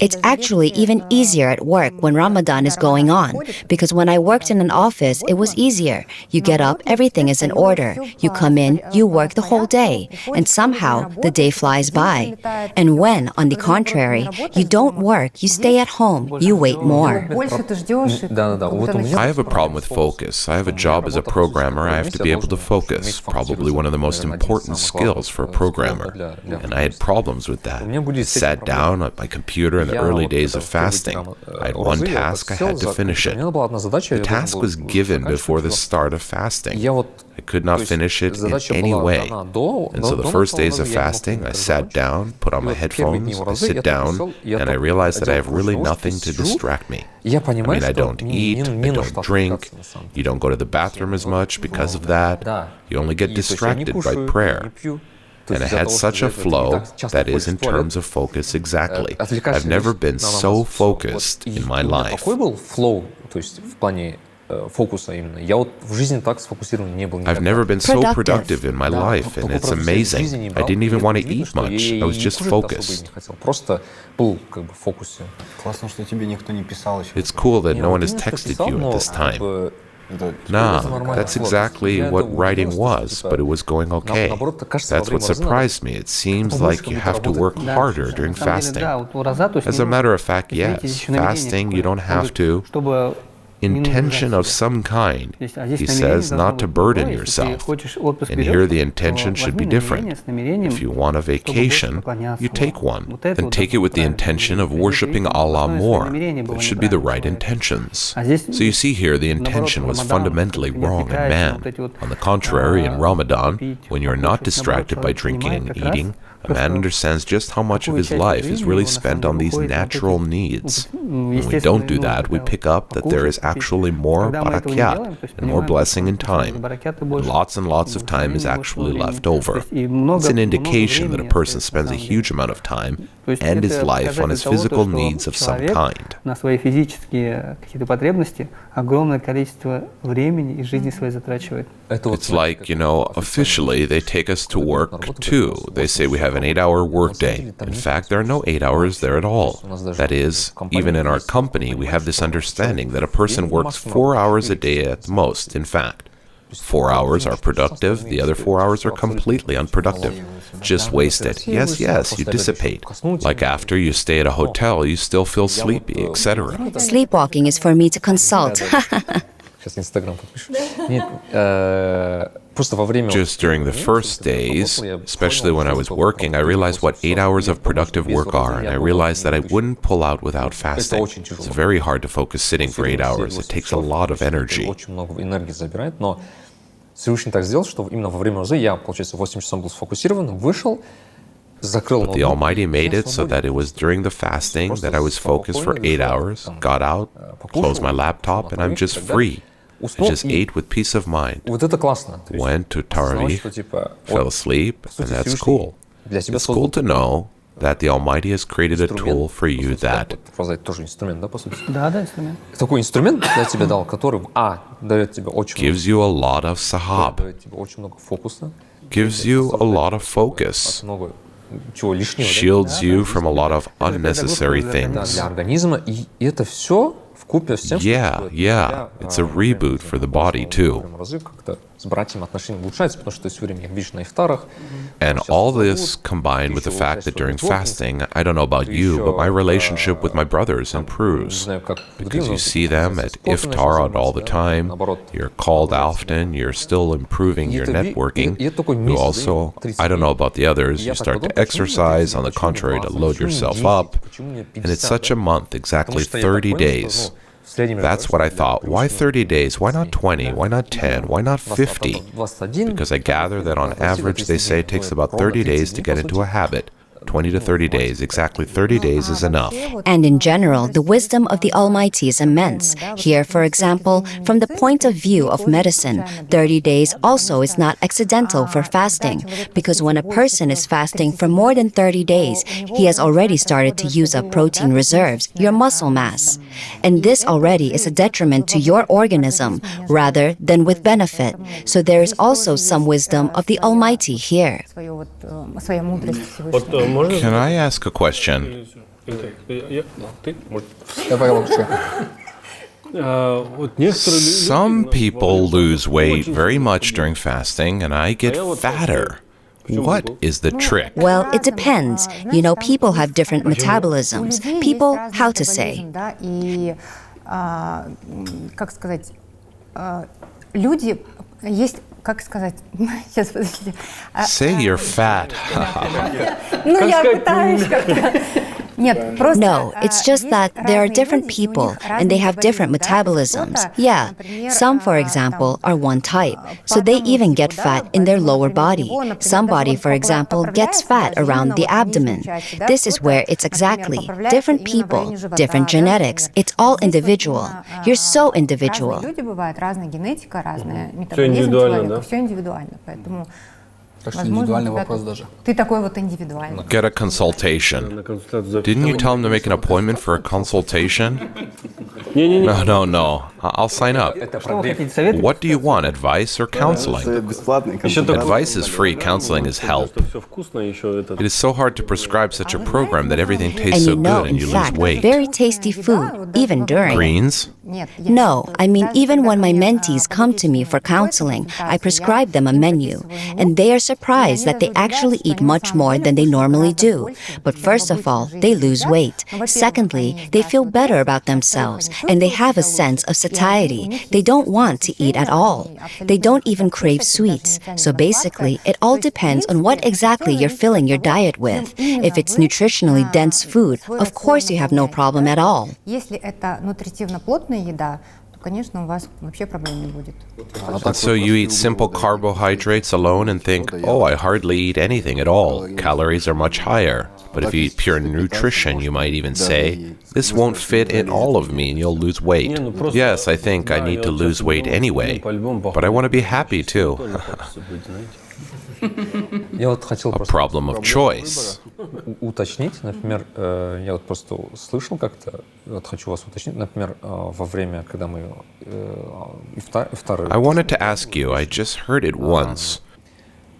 It's actually even easier at work when Ramadan is going on, because when I worked in an office, it was easier. You get up, everything is in order. You come in, you work the whole day, and somehow the day flies by. And when, on the contrary, you don't work, you stay at home, you wait more. I have a problem with focus. I have a job as a programmer. I have to be able to focus. Probably one of the most important skills for a programmer. And I had problems with that. I sat down at my computer in the early days of fasting. I had one task, I had to finish it. The task was given before the start of fasting. I could not finish it in any way. And so the first days of fasting, I sat down, put on my headphones, I sit down, and I realized that I have really nothing to distract me. I mean, I don't eat, I don't drink, you don't go to the bathroom as much because of that. You only get distracted by prayer. And I had such a flow, that is, in terms of focus, exactly. I've never been so focused in my life. I've never been so productive in my life, and it's amazing. I didn't even want to eat much. I was just focused. It's cool that no one has texted you at this time. Nah, that's exactly what writing was, but it was going okay. That's what surprised me. It seems like you have to work harder during fasting. As a matter of fact, yes. Fasting, you don't have to. intention of some kind. He says not to burden yourself. And here the intention should be different. If you want a vacation, you take one. And take it with the intention of worshiping Allah more. But it should be the right intentions. So you see here, the intention was fundamentally wrong in man. On the contrary, in Ramadan, when you're not distracted by drinking and eating, a man understands just how much of his life is really spent on these natural needs. When we don't do that, we pick up that there is actually more barakat and more blessing in time. And lots of time is actually left over. It's an indication that a person spends a huge amount of time and his life on his physical needs of some kind. It's like, officially they take us to work too. They say we have an 8-hour workday. In fact, there are no 8 hours there at all. That is, even in our company, we have this understanding that a person works 4 hours a day at the most. In fact, 4 hours are productive, the other 4 hours are completely unproductive. Just wasted. Yes, you dissipate. Like after you stay at a hotel, you still feel sleepy, etc. Sleepwalking is for me to consult. Just during the first days, especially when I was working, I realized what 8 hours of productive work are, and I realized that I wouldn't pull out without fasting. It's very hard to focus sitting for 8 hours. It takes a lot of energy. Всевышний так сделал, что именно во время розы я, получается, 8 часов был сфокусирован, вышел, закрыл But the Almighty made it so that it was during the fasting that I was focused for 8 hours, got out, closed my laptop, and I'm just free. I just ate with peace of mind. Вот это классно. Went to Tarawih, fell asleep, and that's cool. It's cool to know that the Almighty has created a tool for you that... Это тоже инструмент, да, по сути? Да, инструмент. Такой инструмент для тебя дал, который, дает тебе очень gives you a lot of sahab, дает тебе очень много фокуса, gives you a lot of focus, много чего лишнего, shields you from a lot of unnecessary things. Для организма, и это все вкупе с тем, Yeah, it's a reboot for the body too. как-то с братьями отношения улучшаются, потому что ты все время их видишь на ифтарах. And all this combined with the fact that during fasting, I don't know about you, but my relationship with my brothers improves. Because you see them at iftar all the time, you're called often, you're still improving your networking. You also, I don't know about the others, you start to exercise, on the contrary, to load yourself up. And it's such a month, exactly 30 days. That's what I thought. Why 30 days? Why not 20? Why not 10? Why not 50? Because I gather that on average they say it takes about 30 days to get into a habit. 20 to 30 days. Exactly 30 days is enough. And in general, the wisdom of the Almighty is immense. Here, for example, from the point of view of medicine, 30 days also is not accidental for fasting, because when a person is fasting for more than 30 days, he has already started to use up protein reserves, your muscle mass. And this already is a detriment to your organism, rather than with benefit. So there is also some wisdom of the Almighty here. Can I ask a question? Some people lose weight very much during fasting, and I get fatter. What is the trick? Well, it depends. People have different metabolisms. People, how to say? Say you're fat. No, it's just that there are different people and they have different metabolisms. Yeah, some, for example, are one type, so they even get fat in their lower body. Somebody, for example, gets fat around the abdomen. This is where it's exactly different people, different genetics. It's all individual. You're so individual. Get a consultation. Didn't you tell him to make an appointment for a consultation? No. I'll sign up. What do you want, advice or counseling? Advice is free, counseling is help. It is so hard to prescribe such a program that everything tastes so good and you lose weight. Very tasty food, even during. Greens? No, I mean even when my mentees come to me for counseling, I prescribe them a menu, and they are surprised that they actually eat much more than they normally do. But first of all, they lose weight. Secondly, they feel better about themselves, and they have a sense of satiety. They don't want to eat at all. They don't even crave sweets. So basically, it all depends on what exactly you're filling your diet with. If it's nutritionally dense food, of course you have no problem at all. And so you eat simple carbohydrates alone and think, oh, I hardly eat anything at all. Calories are much higher. But if you eat pure nutrition, you might even say, this won't fit in all of me and you'll lose weight. Yes, I think I need to lose weight anyway, but I want to be happy too. A problem of choice. Уточнить, например, я вот просто слышал как-то, вот хочу вас уточнить, например, во время, когда мы ифтар... I wanted to ask you, I just heard it once.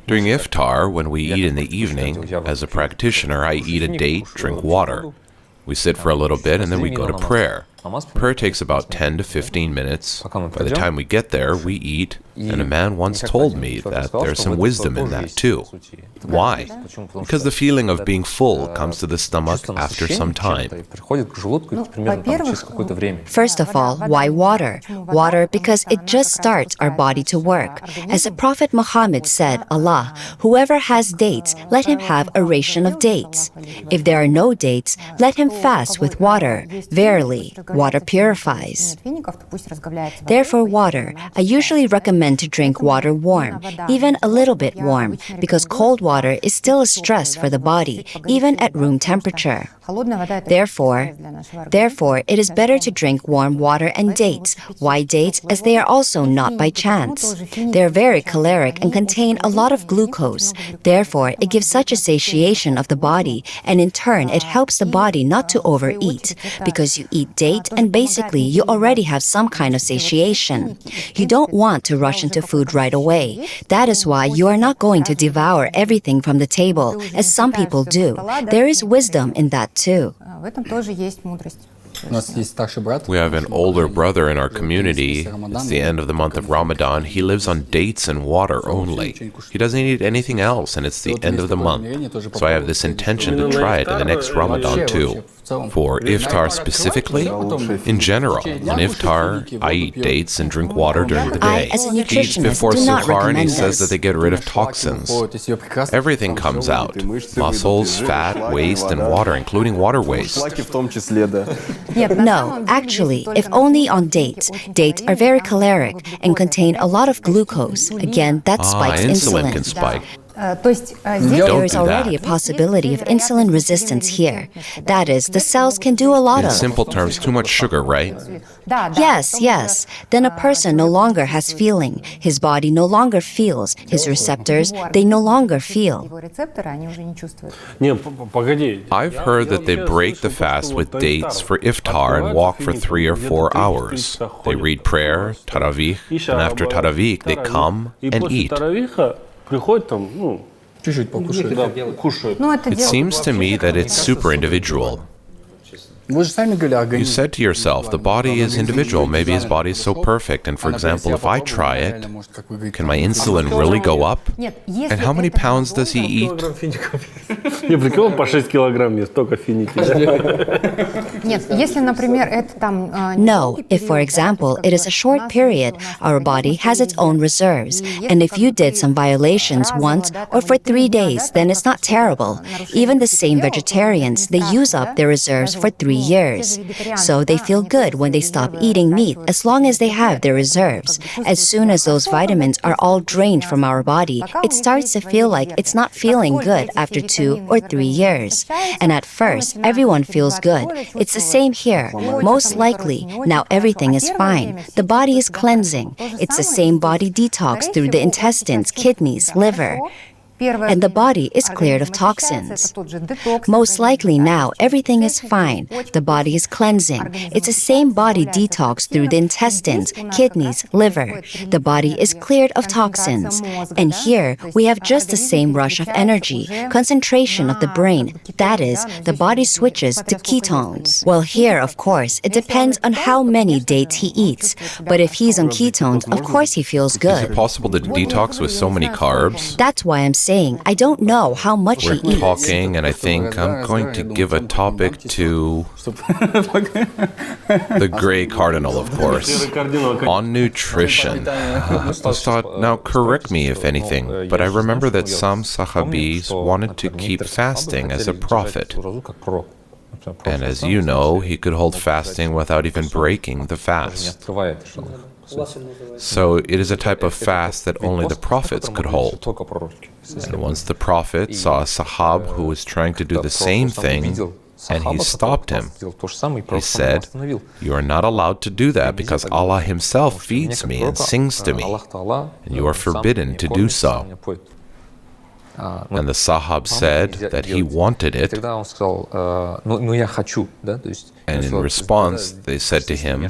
During iftar, when we eat in the evening, as a practitioner, I eat a date, drink water. We sit for a little bit and then we go to prayer. Prayer takes about 10 to 15 minutes. By the time we get there, we eat, and a man once told me that there's some wisdom in that too. Why? Because the feeling of being full comes to the stomach after some time. First of all, why water? Water because it just starts our body to work. As the Prophet Muhammad said, Allah, whoever has dates, let him have a ration of dates. If there are no dates, let him fast with water. Verily, water purifies. Therefore, water. I usually recommend to drink water warm, even a little bit warm, because cold water is still a stress for the body, even at room temperature. Therefore, it is better to drink warm water and dates. Why dates? As they are also not by chance. They are very caloric and contain a lot of glucose. Therefore, it gives such a satiation of the body, and in turn, it helps the body not to overeat, because you eat date and basically you already have some kind of satiation. You don't want to rush into food right away. That is why you are not going to devour everything from the table, as some people do. There is wisdom in that too. We have an older brother in our community. It's the end of the month of Ramadan. He lives on dates and water only. He doesn't eat anything else, and it's the end of the month. So I have this intention to try it in the next Ramadan too. For iftar specifically, in general, on iftar, I eat dates and drink water during the day. I, as a He eats nutritionist, before do not sukhar, and he recommend says that this. they get rid of toxins. Everything comes out. Muscles, fat, waste, and water, including water waste. No, actually, if only on dates. Dates are very caloric and contain a lot of glucose. Again, that spikes Insulin can spike. There is do already a that. possibility of insulin resistance here. That is, the cells can do a lot In of. simple terms, too much sugar, right? Yes. Then a person no longer has feeling. His body no longer feels. His receptors, they no longer feel. I've heard that they break the fast with dates for iftar and walk for 3 or 4 hours. They read prayer, tarawih, and after tarawih, they come and eat. It seems to me that it's super individual. You said to yourself, the body is individual. Maybe his body is so perfect. And for example, if I try it, can my insulin really go up? And how many pounds does he eat? Я прикол, по 6 килограмм ест, только финики. No, if for example, it is a short period, our body has its own reserves. And if you did some violations once or for 3 days, then it's not terrible. Even the same vegetarians, they use up their reserves for 3 years. So they feel good when they stop eating meat as long as they have their reserves. As soon as those vitamins are all drained from our body, it starts to feel like it's not feeling good after 2 or 3 years. And at first, everyone feels good. It's the same here. Most likely, now everything is fine. The body is cleansing. It's the same body detox through the intestines, kidneys, liver. and the body is cleared of toxins. Most likely now, everything is fine. The body is cleansing. It's the same body detox through the intestines, kidneys, liver. The body is cleared of toxins. And here, we have just the same rush of energy, concentration of the brain. That is, the body switches to ketones. Well, here, of course, it depends on how many dates he eats. But if he's on ketones, of course he feels Is good. it possible to detox with so many carbs? That's why I'm saying I don't know how much We're he eats. talking, and I think I'm going to give a topic to the Grey Cardinal, of course, on nutrition. Ustad, now correct me if anything, but I remember that some Sahabis wanted to keep fasting as a prophet. And as you know, he could hold fasting without even breaking the fast. So it is a type of fast that only the prophets could hold. And once the prophet saw a Sahab who was trying to do the same thing, and he stopped him. He said, "You are not allowed to do that because Allah Himself feeds me and sings to me, and you are forbidden to do so." And the Sahab said that he wanted it, and in response they said to him,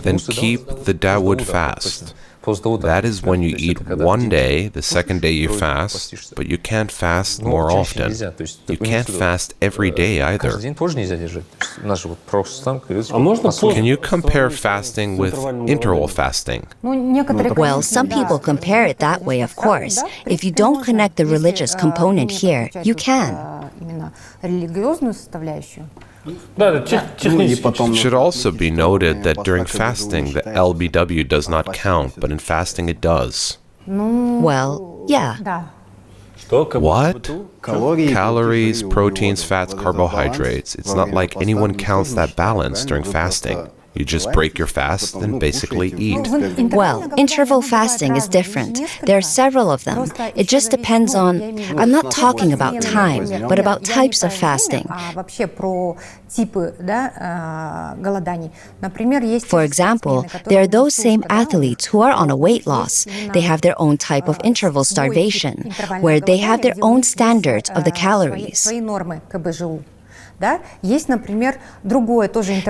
"Then keep the Dawood fast. That is when you eat one day, the second day you fast, but you can't fast more often. You can't fast every day either." Can you compare fasting with interval fasting? Well, some people compare it that way, of course. If you don't connect the religious component here, you can. It should also be noted that during fasting, the LBW does not count, but in fasting it does. Well, yeah. What? Calories, proteins, fats, carbohydrates. It's not like anyone counts that balance during fasting. You just break your fast and basically eat. Well, interval fasting is different. There are several of them. It just depends on, I'm not talking about time, but about types of fasting. For example, there are those same athletes who are on a weight loss. They have their own type of interval starvation, where they have their own standards of the calories.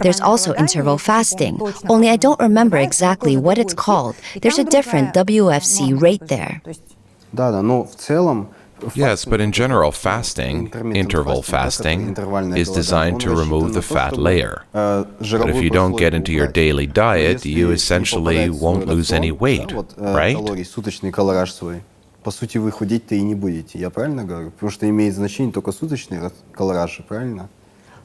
There's also interval fasting, only I don't remember exactly what it's called. There's a different WFC rate there. Yes, but in general, fasting, interval fasting, is designed to remove the fat layer. But if you don't get into your daily diet, you essentially won't lose any weight, right? По сути, вы худеть-то и не будете. Я правильно говорю? Потому что имеет значение только суточный калораж, правильно?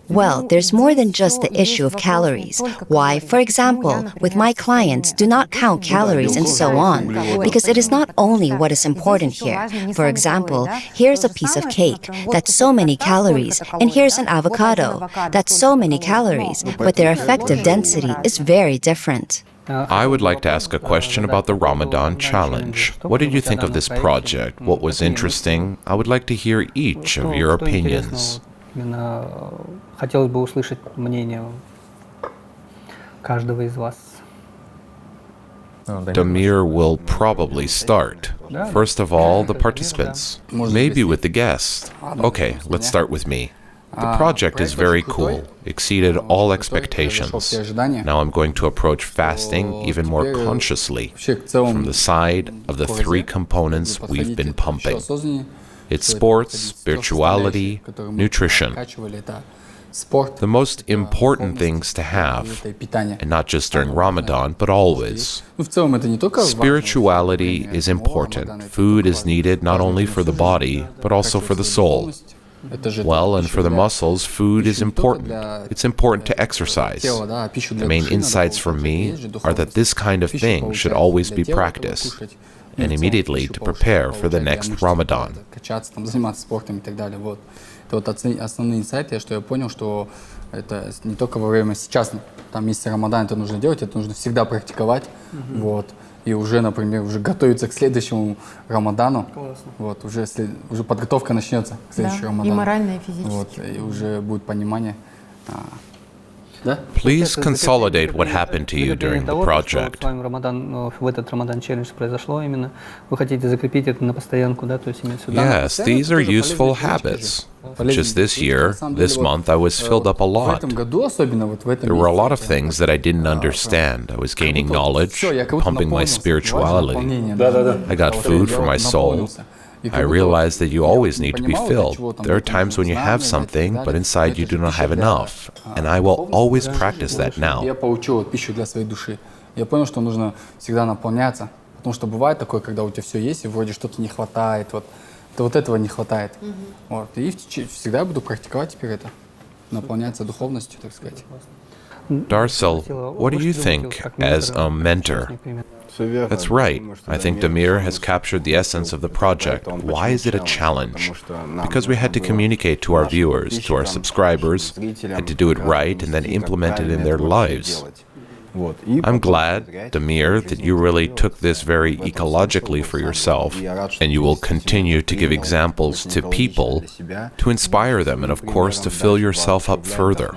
Well, there's more than just the issue of calories. Why, for example, with my clients, do not count calories and so on, because it is not only what is important here. For example, here's a piece of cake, that's so many calories, and here's an avocado, that's so many calories, but their effective density is very different. I would like to ask a question about the Ramadan challenge. What did you think of this project? What was interesting? I would like to hear each of your opinions. Хотелось бы услышать мнение каждого из вас. Damir will probably start. First of all, the participants. Maybe with the guests. Okay, let's start with me. The project is very cool, exceeded all expectations. Now I'm going to approach fasting even more consciously, from the side of the three components we've been pumping. It's sports, spirituality, nutrition. The most important things to have, and not just during Ramadan, but always. Spirituality is important. Food is needed not only for the body, but also for the soul. Well, and for the muscles, food is important. It's important to exercise. The main insights from me are that this kind of thing should always be practiced, and immediately to prepare for the next Ramadan. Основные инсайты, что я понял, что это не только во время сейчас, там месяц Рамадан это нужно делать, это нужно всегда практиковать, вот. И уже, например, уже готовиться к следующему Рамадану. Вот, уже подготовка начнется к следующему Рамадану. И морально, и физически. Вот, и уже будет понимание. Please consolidate what happened to you during the project. Yes, these are useful habits. Just this year, this month, I was filled up a lot. There were a lot of things that I didn't understand. I was gaining knowledge, pumping my spirituality. I got food for my soul. I realized that you always need to be filled. There are times when you have something, but inside you do not have enough. And I will always practice that now. Я получил пищу для своей души. Я понял, что нужно всегда наполняться. Потому что бывает такое, когда у тебя все есть, и вроде что-то не хватает. Вот этого не хватает. Вот. И всегда буду практиковать теперь это. Наполняться духовностью, так сказать. Darsil, what do you think as a mentor? That's right. I think Damir has captured the essence of the project. Why is it a challenge? Because we had to communicate to our viewers, to our subscribers, had to do it right and then implement it in their lives. I'm glad, Damir, that you really took this very ecologically for yourself, and you will continue to give examples to people to inspire them and, of course, to fill yourself up further.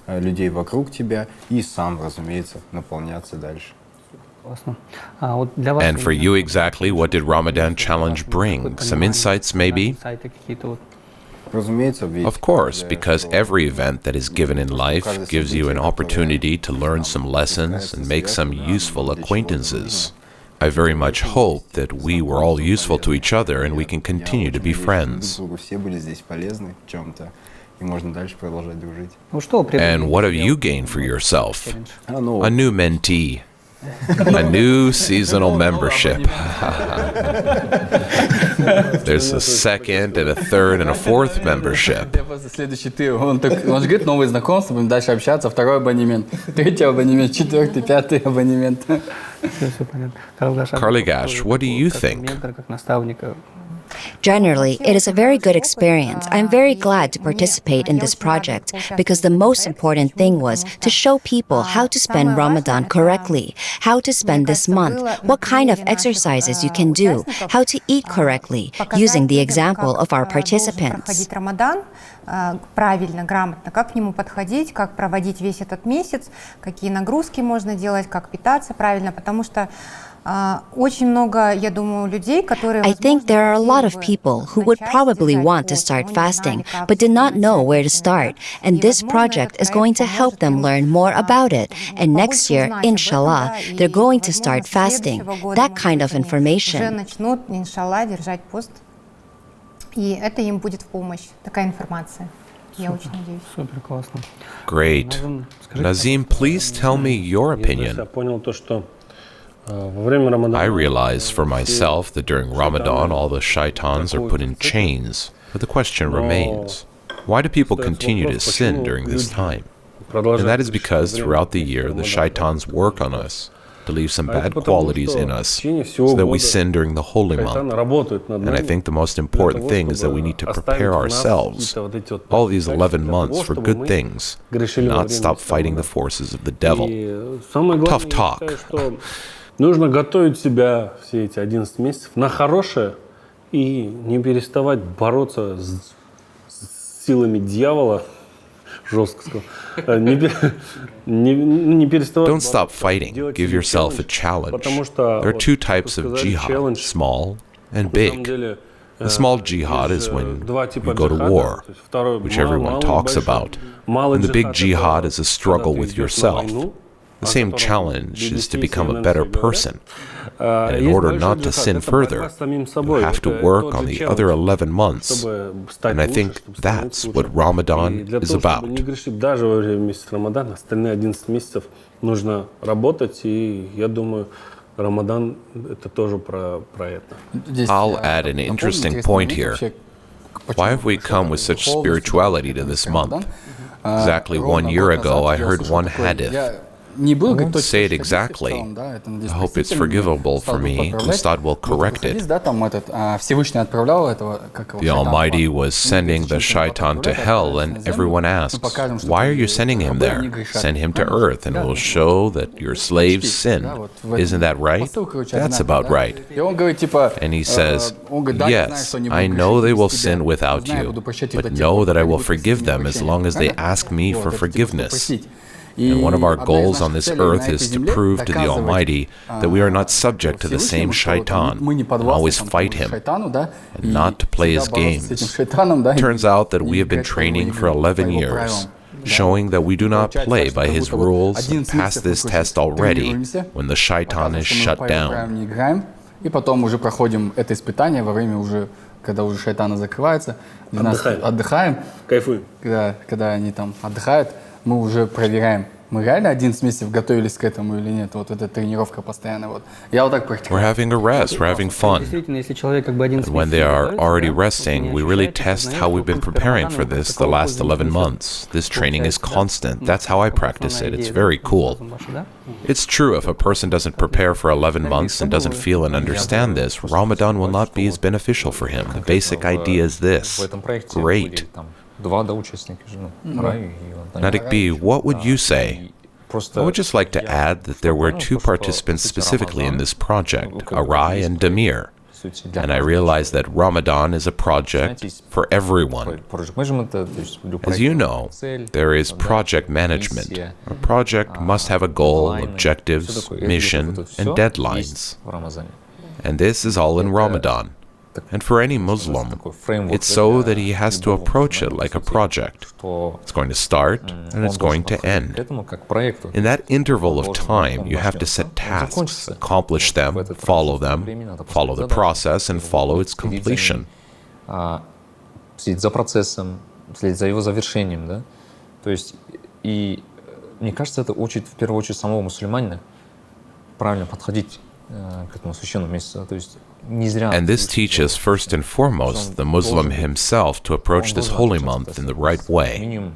Людей вокруг тебя и сам, разумеется, наполняться дальше. And for you exactly, what did Ramadan Challenge bring? Some insights, maybe? Of course, because every event that is given in life gives you an opportunity to learn some lessons and make some useful acquaintances. I very much hope that we were all useful to each other and we can continue to be friends. And what have you gained for yourself? A new mentee. A new seasonal membership. There's a second and a third and a fourth membership. Он же говорит, новые знакомства, будем дальше общаться, второй абонемент, третий абонемент, четвертый, пятый абонемент. Karlygash, what do you think? Generally, it is a very good experience. I am very glad to participate in this project because the most important thing was to show people how to spend Ramadan correctly, how to spend this month, what kind of exercises you can do, how to eat correctly, using the example of our participants. Правильно, грамотно, как к нему подходить, как проводить весь этот месяц, какие нагрузки можно делать, как питаться правильно, потому что очень много, я думаю, людей, которые... I think there are a lot of people who would probably want to start fasting, but did not know where to start, and this project is going to help them learn more about it, and next year, inshallah, they're going to start fasting, that kind of information. Уже начнут, иншалла, держать пост. И это им будет в помощь, такая информация. Я очень надеюсь. Супер, классно. Great. Nazim, please tell me your opinion. I realize for myself that during Ramadan all the shaitans are put in chains, but the question remains, why do people continue to sin during this time? And that is because throughout the year the shaitans work on us, to leave some bad qualities in us, so that we sin during the holy month. And I think the most important thing is that we need to prepare ourselves, all these 11 months, for good things, and not stop fighting the forces of the devil. Tough talk. Нужно готовить себя все эти 11 месяцев на хорошее и не переставать бороться с силами дьявола. Жестко сказал. Не переставать. Don't stop fighting. Give yourself a challenge. There are two types of jihad, small and big. The small jihad is when you go to war, which everyone talks about. And the big jihad is a struggle with yourself. The same challenge is to become a better person. And in order not to sin further, you have to work on the other 11 months. And I think that's what Ramadan is about. Даже во время месяца Рамадан, остальные 11 месяцев нужно работать, и я думаю, Рамадан это тоже про это. I'll add an interesting point here. Why have we come with such spirituality to this month? Exactly 1 year ago, I heard one hadith. won't say it exactly. I hope it's forgivable for me. Ustad will correct it. The Almighty was sending the shaitan to hell, and everyone asks, why are you sending him there? Send him to earth, and we'll show that your slaves sin. Isn't that right? That's about right. And he says, yes, I know they will sin without you, but know that I will forgive them as long as they ask me for forgiveness. And one of our goals on this earth is to prove to the Almighty that we are not subject to the same shaitan, and always fight him, and not to play his games. Turns out that we have been training for 11 years, showing that we do not play by his rules and pass this test already when the shaitan is shut down. И потом уже проходим это испытание во время уже, когда уже шайтаны закрываются, отдыхаем. Кайфуем. Когда они там отдыхают, мы уже проверяем, мы реально 11 месяцев готовились к этому или нет. Вот эта тренировка постоянно. Вот. Я вот так практикую. We're having a rest, we're having fun. And when they are already resting, we really test how we've been preparing for this the last 11 months. This training is constant. That's how I practice it. It's very cool. It's true, if a person doesn't prepare for 11 months and doesn't feel and understand this, Ramadan will not be as beneficial for him. The basic idea is this. Great. Nadik B, what would you say? I would just like to add that there were two participants specifically in this project, Arai and Damir. And I realized that Ramadan is a project for everyone. As you know, there is project management. A project must have a goal, objectives, mission, and deadlines. And this is all in Ramadan. And for any Muslim, it's so that he has to approach it like a project. It's going to start and it's going to end. In that interval of time, you have to set tasks, accomplish them, follow the process, and follow its completion. Следить за процессом, следить за его завершением, да? То есть, и мне кажется, это учит в первую очередь самого мусульманина правильно подходить к этому священному месяцу, то есть. And this teaches first and foremost the Muslim himself to approach this holy month in the right way.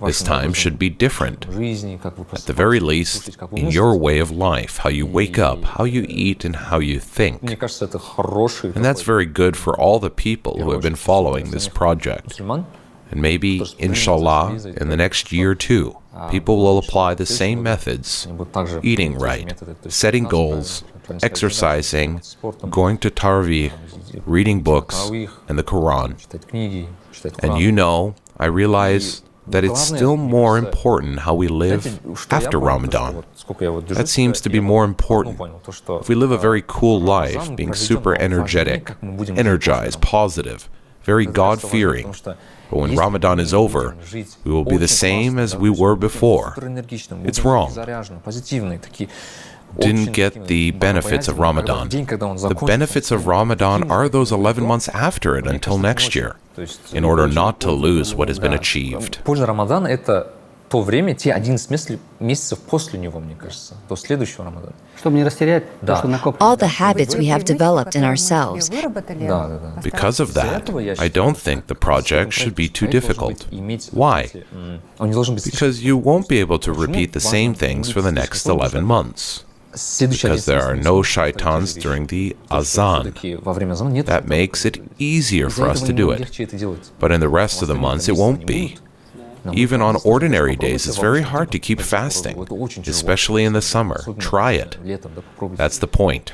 This time should be different. At the very least, in your way of life, how you wake up, how you eat, and how you think. And that's very good for all the people who have been following this project. And maybe, inshallah, in the next year too, people will apply the same methods, eating right, setting goals, exercising, going to Tarawih, reading books, and the Quran. And you know, I realize that it's still more important how we live after Ramadan. That seems to be more important. If we live a very cool life, being super energetic, energized, positive, very God-fearing, but when Ramadan is over, we will be the same as we were before. It's wrong. Didn't get the benefits of Ramadan. The benefits of Ramadan are those 11 months after it until next year, in order not to lose what has been achieved. Польза Рамадана — это то время, те 11 месяцев после него, мне кажется, до следующего Рамадана. All the habits we have developed in ourselves. Because of that, I don't think the project should be too difficult. Why? Because you won't be able to repeat the same things for the next 11 months. Because there are no shaitans during the azan. That makes it easier for us to do it. But in the rest of the months, it won't be. Even on ordinary days, it's very hard to keep fasting, especially in the summer. Try it. That's the point.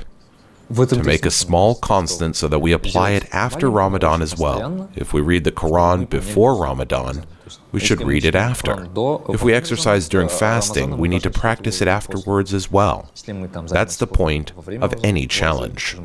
To make a small constant so that we apply it after Ramadan as well. If we read the Quran before Ramadan, we should read it after. If we exercise during fasting, we need to practice it afterwards as well. That's the point of any challenge.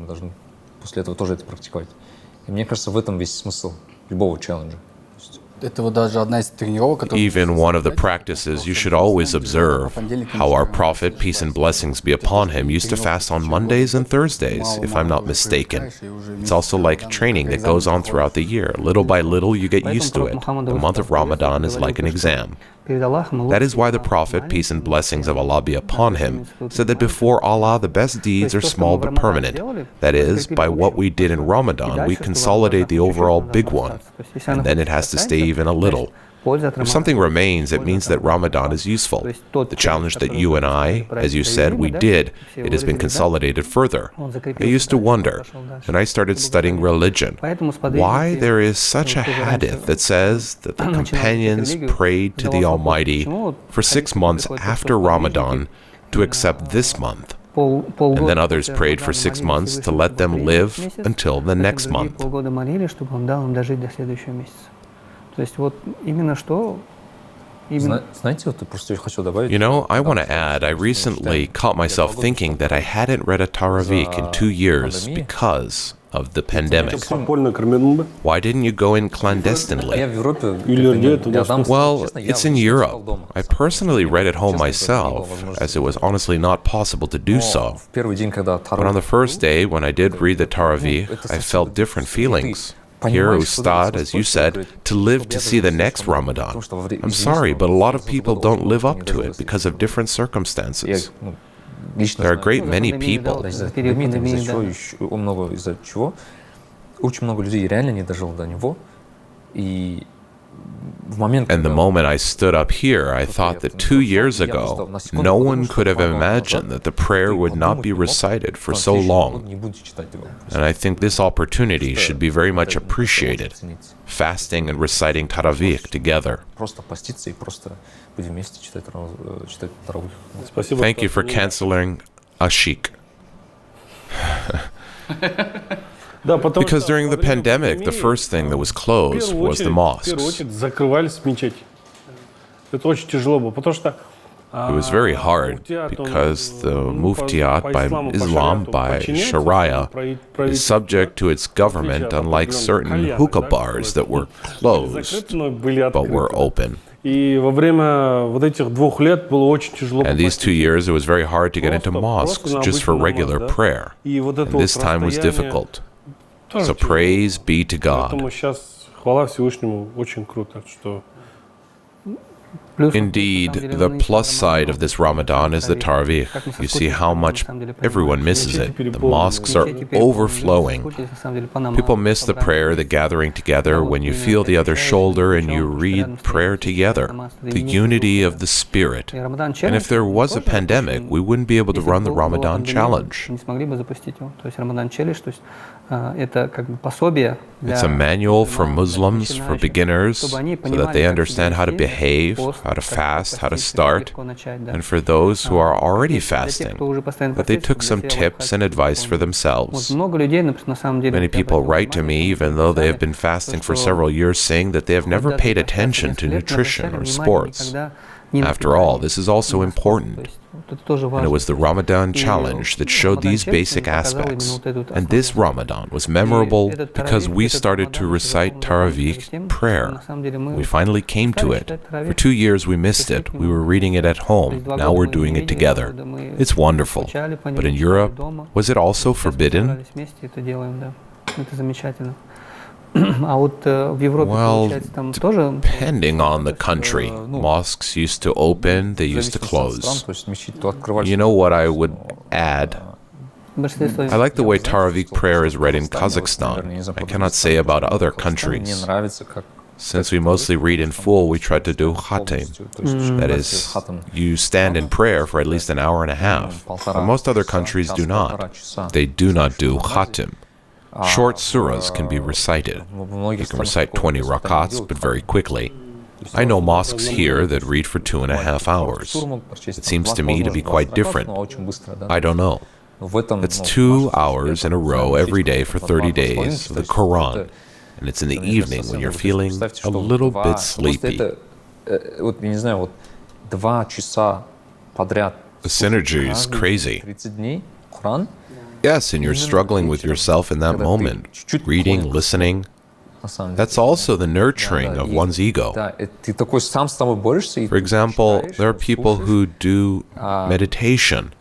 Even one of the practices you should always observe, how our Prophet, peace and blessings be upon him, used to fast on Mondays and Thursdays, if I'm not mistaken. It's also like training that goes on throughout the year. Little by little, you get used to it. The month of Ramadan is like an exam. That is why the Prophet, peace and blessings of Allah be upon him, said that before Allah the best deeds are small but permanent. That is, by what we did in Ramadan, we consolidate the overall big one, and then it has to stay even a little. If something remains, it means that Ramadan is useful. The challenge that you and I, as you said, we did, it has been consolidated further. I used to wonder, and I started studying religion, why there is such a hadith that says that the companions prayed to the Almighty for 6 months after Ramadan to accept this month. And then others prayed for 6 months to let them live until the next month. You know, I want to add, I recently caught myself thinking that I hadn't read a Tarawih in 2 years because of the pandemic. Why didn't you go in clandestinely? Well, it's in Europe. I personally read at home myself, as it was honestly not possible to do so. But on the first day, when I did read the Tarawih, I felt different feelings. Here, Ustad, as you said, to live to see the next Ramadan. I'm sorry, but a lot of people don't live up to it because of different circumstances. There are a great many people. And the moment I stood up here, I thought that 2 years ago, no one could have imagined that the prayer would not be recited for so long. And I think this opportunity should be very much appreciated, fasting and reciting Tarawih together. Thank you for canceling Ashik. Because during the pandemic, the first thing that was closed was the mosques. It was very hard because the Muftiat by Islam, by Sharia, is subject to its government, unlike certain hookah bars that were closed but were open. And these 2 years, it was very hard to get into mosques just for regular prayer. And this time was difficult. So praise be to God. Indeed, the plus side of this Ramadan is the Tarawih. You see how much everyone misses it. The mosques are overflowing. People miss the prayer, the gathering together, when you feel the other shoulder and you read prayer together. The unity of the spirit. And if there was a pandemic, we wouldn't be able to run the Ramadan challenge. It's a manual for Muslims, for beginners, so that they understand how to behave, how to fast, how to start, and for those who are already fasting, that they took some tips and advice for themselves. Many people write to me, even though they have been fasting for several years, saying that they have never paid attention to nutrition or sports. After all, this is also important. And it was the Ramadan challenge that showed these basic aspects. And this Ramadan was memorable because we started to recite Tarawih prayer. We finally came to it. For 2 years we missed it. We were reading it at home. Now we're doing it together. It's wonderful. But in Europe, was it also forbidden? Well, depending on the country. Mosques used to open, they used to close. You know what I would add? I like the way Tarawih prayer is read in Kazakhstan. I cannot say about other countries. Since we mostly read in full, we try to do khatim. That is, you stand in prayer for at least an hour and a half. But most other countries do not. They do not do khatim. Short surahs can be recited. You can recite 20 rakats, but very quickly. I know mosques here that read for 2.5 hours. It seems to me to be quite different. I don't know. It's 2 hours in a row every day for 30 days, the Quran. And it's in the evening when you're feeling a little bit sleepy. The synergy is crazy. Yes, and you're struggling with yourself in that moment, reading, listening. That's also the nurturing of one's ego. For example, there are people who do meditation.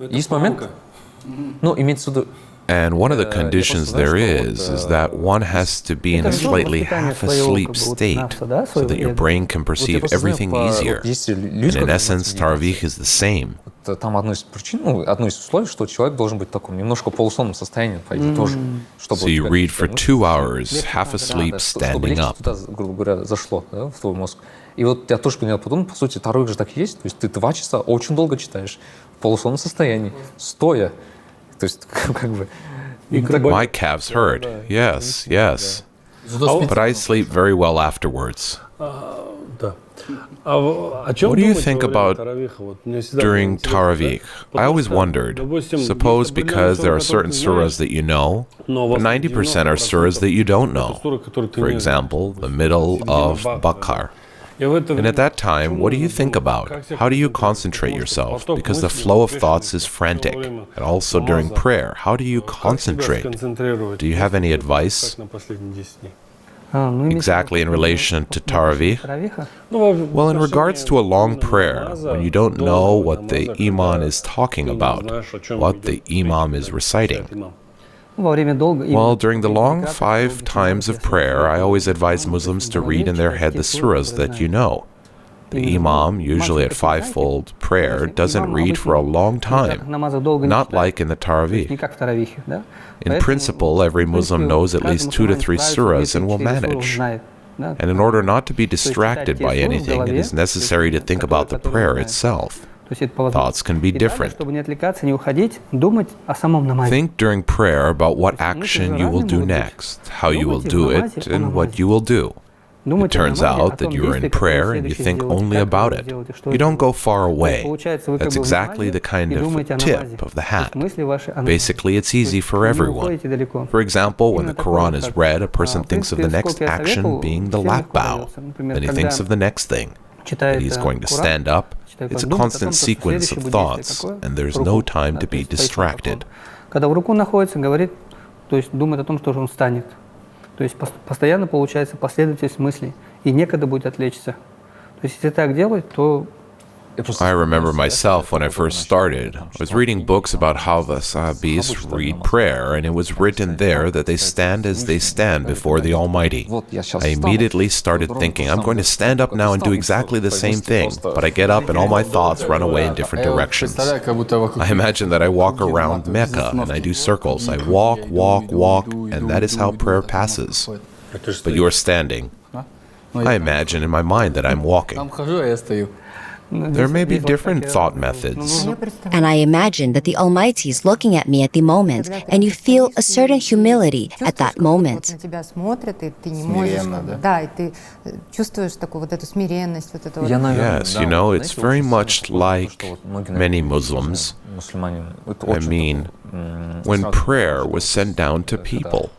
And one of the conditions there is that one has to be in a slightly half-asleep state so that your brain can perceive everything easier. And in essence, Tarawih is the same. So you read for 2 hours, half asleep, standing up. И вот я тоже понял потом, по сути, таравих же так и есть. То есть ты 2 часа очень долго читаешь, в полусонном состоянии, стоя. То есть как бы... My calves hurt. Yes, yes. But I sleep very well afterwards. Да. What do you think about during Taravih? I always wondered. Suppose because there are certain surahs that you know, but 90% are surahs that you don't know. For example, the middle of Bakar. And at that time, what do you think about? How do you concentrate yourself? Because the flow of thoughts is frantic. And also during prayer, how do you concentrate? Do you have any advice? Exactly in relation to Taravih? Well, in regards to a long prayer, when you don't know what the Imam is talking about, what the Imam is reciting. Well, during the long 5 times of prayer, I always advise Muslims to read in their head the surahs that you know. The Imam, usually at 5-fold prayer, doesn't read for a long time, not like in the Taravih. In principle, every Muslim knows at least 2 to 3 surahs and will manage. And in order not to be distracted by anything, it is necessary to think about the prayer itself. Thoughts can be different. Think during prayer about what action you will do next, how you will do it, and what you will do. It turns out that you are in prayer and you think only about it. You don't go far away. That's exactly the kind of tip of the hat. Basically, it's easy for everyone. For example, when the Quran is read, a person thinks of the next action being the lap bow. Then he thinks of the next thing. And he's going to stand up. It's a constant sequence of thoughts, and there's no time to be distracted. То есть постоянно получается последовательность мыслей, и некогда будет отвлечься. То есть если так делать, то... I remember myself when I first started. I was reading books about how the Sahabis read prayer, and it was written there that they stand as they stand before the Almighty. I immediately started thinking, I'm going to stand up now and do exactly the same thing, but I get up and all my thoughts run away in different directions. I imagine that I walk around Mecca and I do circles. I walk, walk, walk, and that is how prayer passes. But you are standing. I imagine in my mind that I'm walking. There may be different thought methods. And I imagine that the Almighty is looking at me at the moment, and you feel a certain humility at that moment. Yes, you know, it's very much like many Muslims. I mean, when prayer was sent down to people.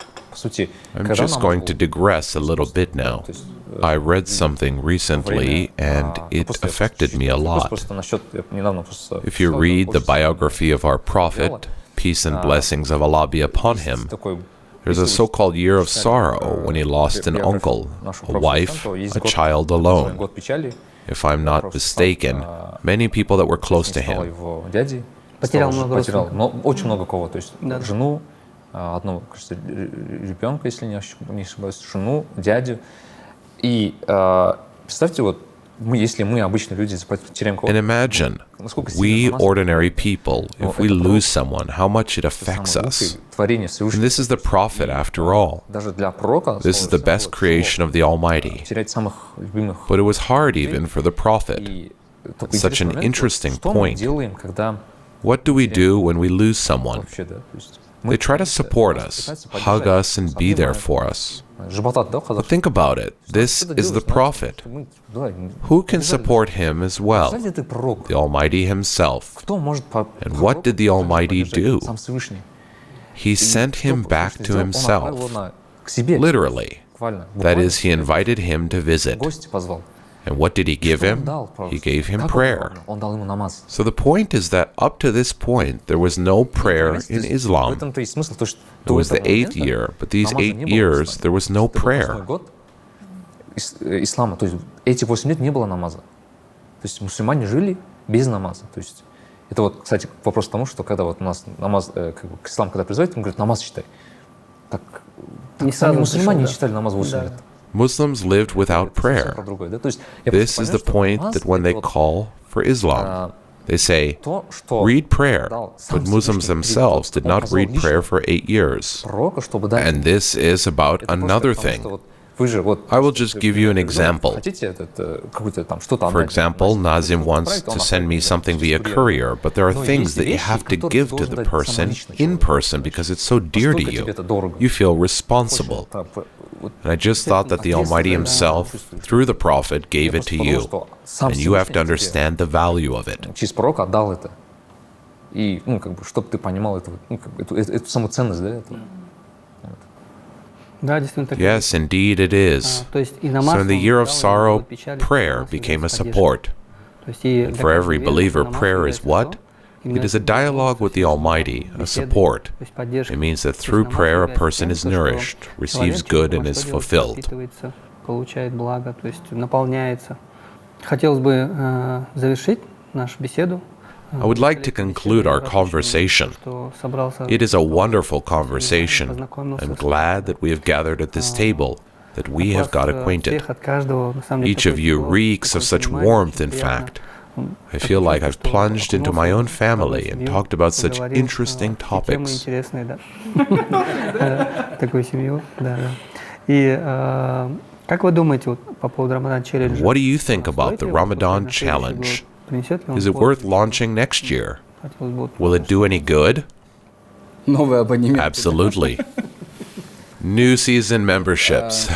I'm just going to digress a little bit now. I read something recently and it affected me a lot. If you read the biography of our Prophet, peace and blessings of Allah be upon him, there's a so-called year of sorrow when he lost an uncle, a wife, a child alone. If I'm not mistaken, many people that were close to him. Одного, кажется, ребенка, если не ошибаюсь, жену, дядю. И представьте, вот если мы обычные люди потеряем кого-то. And imagine, we ordinary people, if we lose someone, how much it affects us. And this is the Prophet after all. This is the best creation of the Almighty. But it was hard even for the Prophet. Such an interesting point. What do we do when we lose someone? They try to support us, hug us, and be there for us. But think about it. This is the Prophet. Who can support him as well? The Almighty Himself. And what did the Almighty do? He sent him back to Himself. Literally. That is, He invited him to visit. And what did He give him? He gave him prayer. So the point is that up to this point, there was no prayer in Islam. It was the 8th year, but these 8 years, there was no prayer. Ислама, то есть эти 8 лет не было намаза. То есть мусульмане жили без намаза. То есть это вот, кстати, вопрос к тому, что когда вот у нас намаз, ислам, когда призывает, он говорит, намаз читай. Так сами мусульмане не читали намаз 8 лет. Muslims lived without prayer. This is the point that when they call for Islam, they say, read prayer, but Muslims themselves did not read prayer for 8 years. And this is about another thing. I will just give you an example. For example, Nazim wants to send me something via courier, but there are things that you have to give to the person in person because it's so dear to you. You feel responsible. And I just thought that the Almighty Himself, through the Prophet, gave it to you. And you have to understand the value of it. И, чтобы ты понимал эту саму ценность, да, этого. Yes, indeed it is. So in the year of sorrow, prayer became a support. And for every believer, prayer is what? It is a dialogue with the Almighty, a support. It means that through prayer a person is nourished, receives good, and is fulfilled. I would like to conclude our conversation. It is a wonderful conversation. I'm glad that we have gathered at this table, that we have got acquainted. Each of you reeks of such warmth, in fact. I feel like I've plunged into my own family and talked about such interesting topics. What do you think about the Ramadan challenge? Is it worth launching next year? Will it do any good? Absolutely. New season memberships.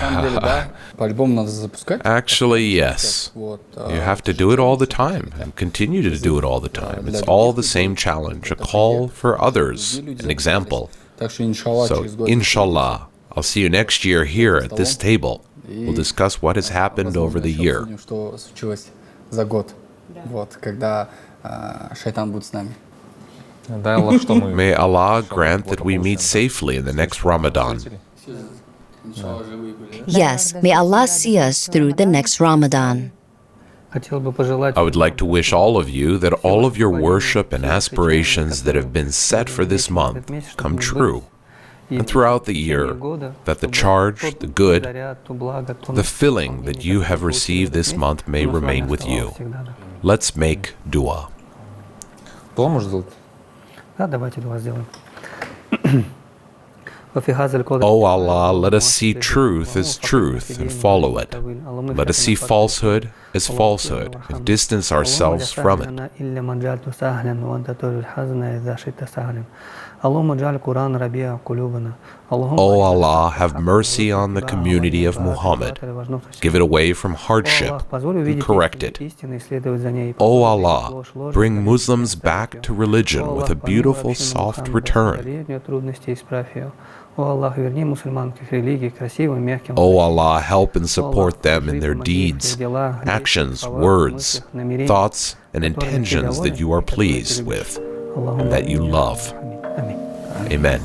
Actually, yes. You have to do it all the time and continue to do it all the time. It's all the same challenge, a call for others, an example. So, inshallah, I'll see you next year here at this table. We'll discuss what has happened over the year. May Allah grant that we meet safely in the next Ramadan. Yes, may Allah see us through the next Ramadan. I would like to wish all of you that all of your worship and aspirations that have been set for this month come true. And throughout the year, that the charge, the good, the filling that you have received this month may remain with you. Let's make dua. O Allah, let us see truth as truth and follow it. Let us see falsehood as falsehood and distance ourselves from it. O Allah, have mercy on the community of Muhammad. Give it away from hardship and correct it. O Allah, bring Muslims back to religion with a beautiful, soft return. O Allah, help and support them in their deeds, actions, words, thoughts, and intentions that you are pleased with and that you love. Amen.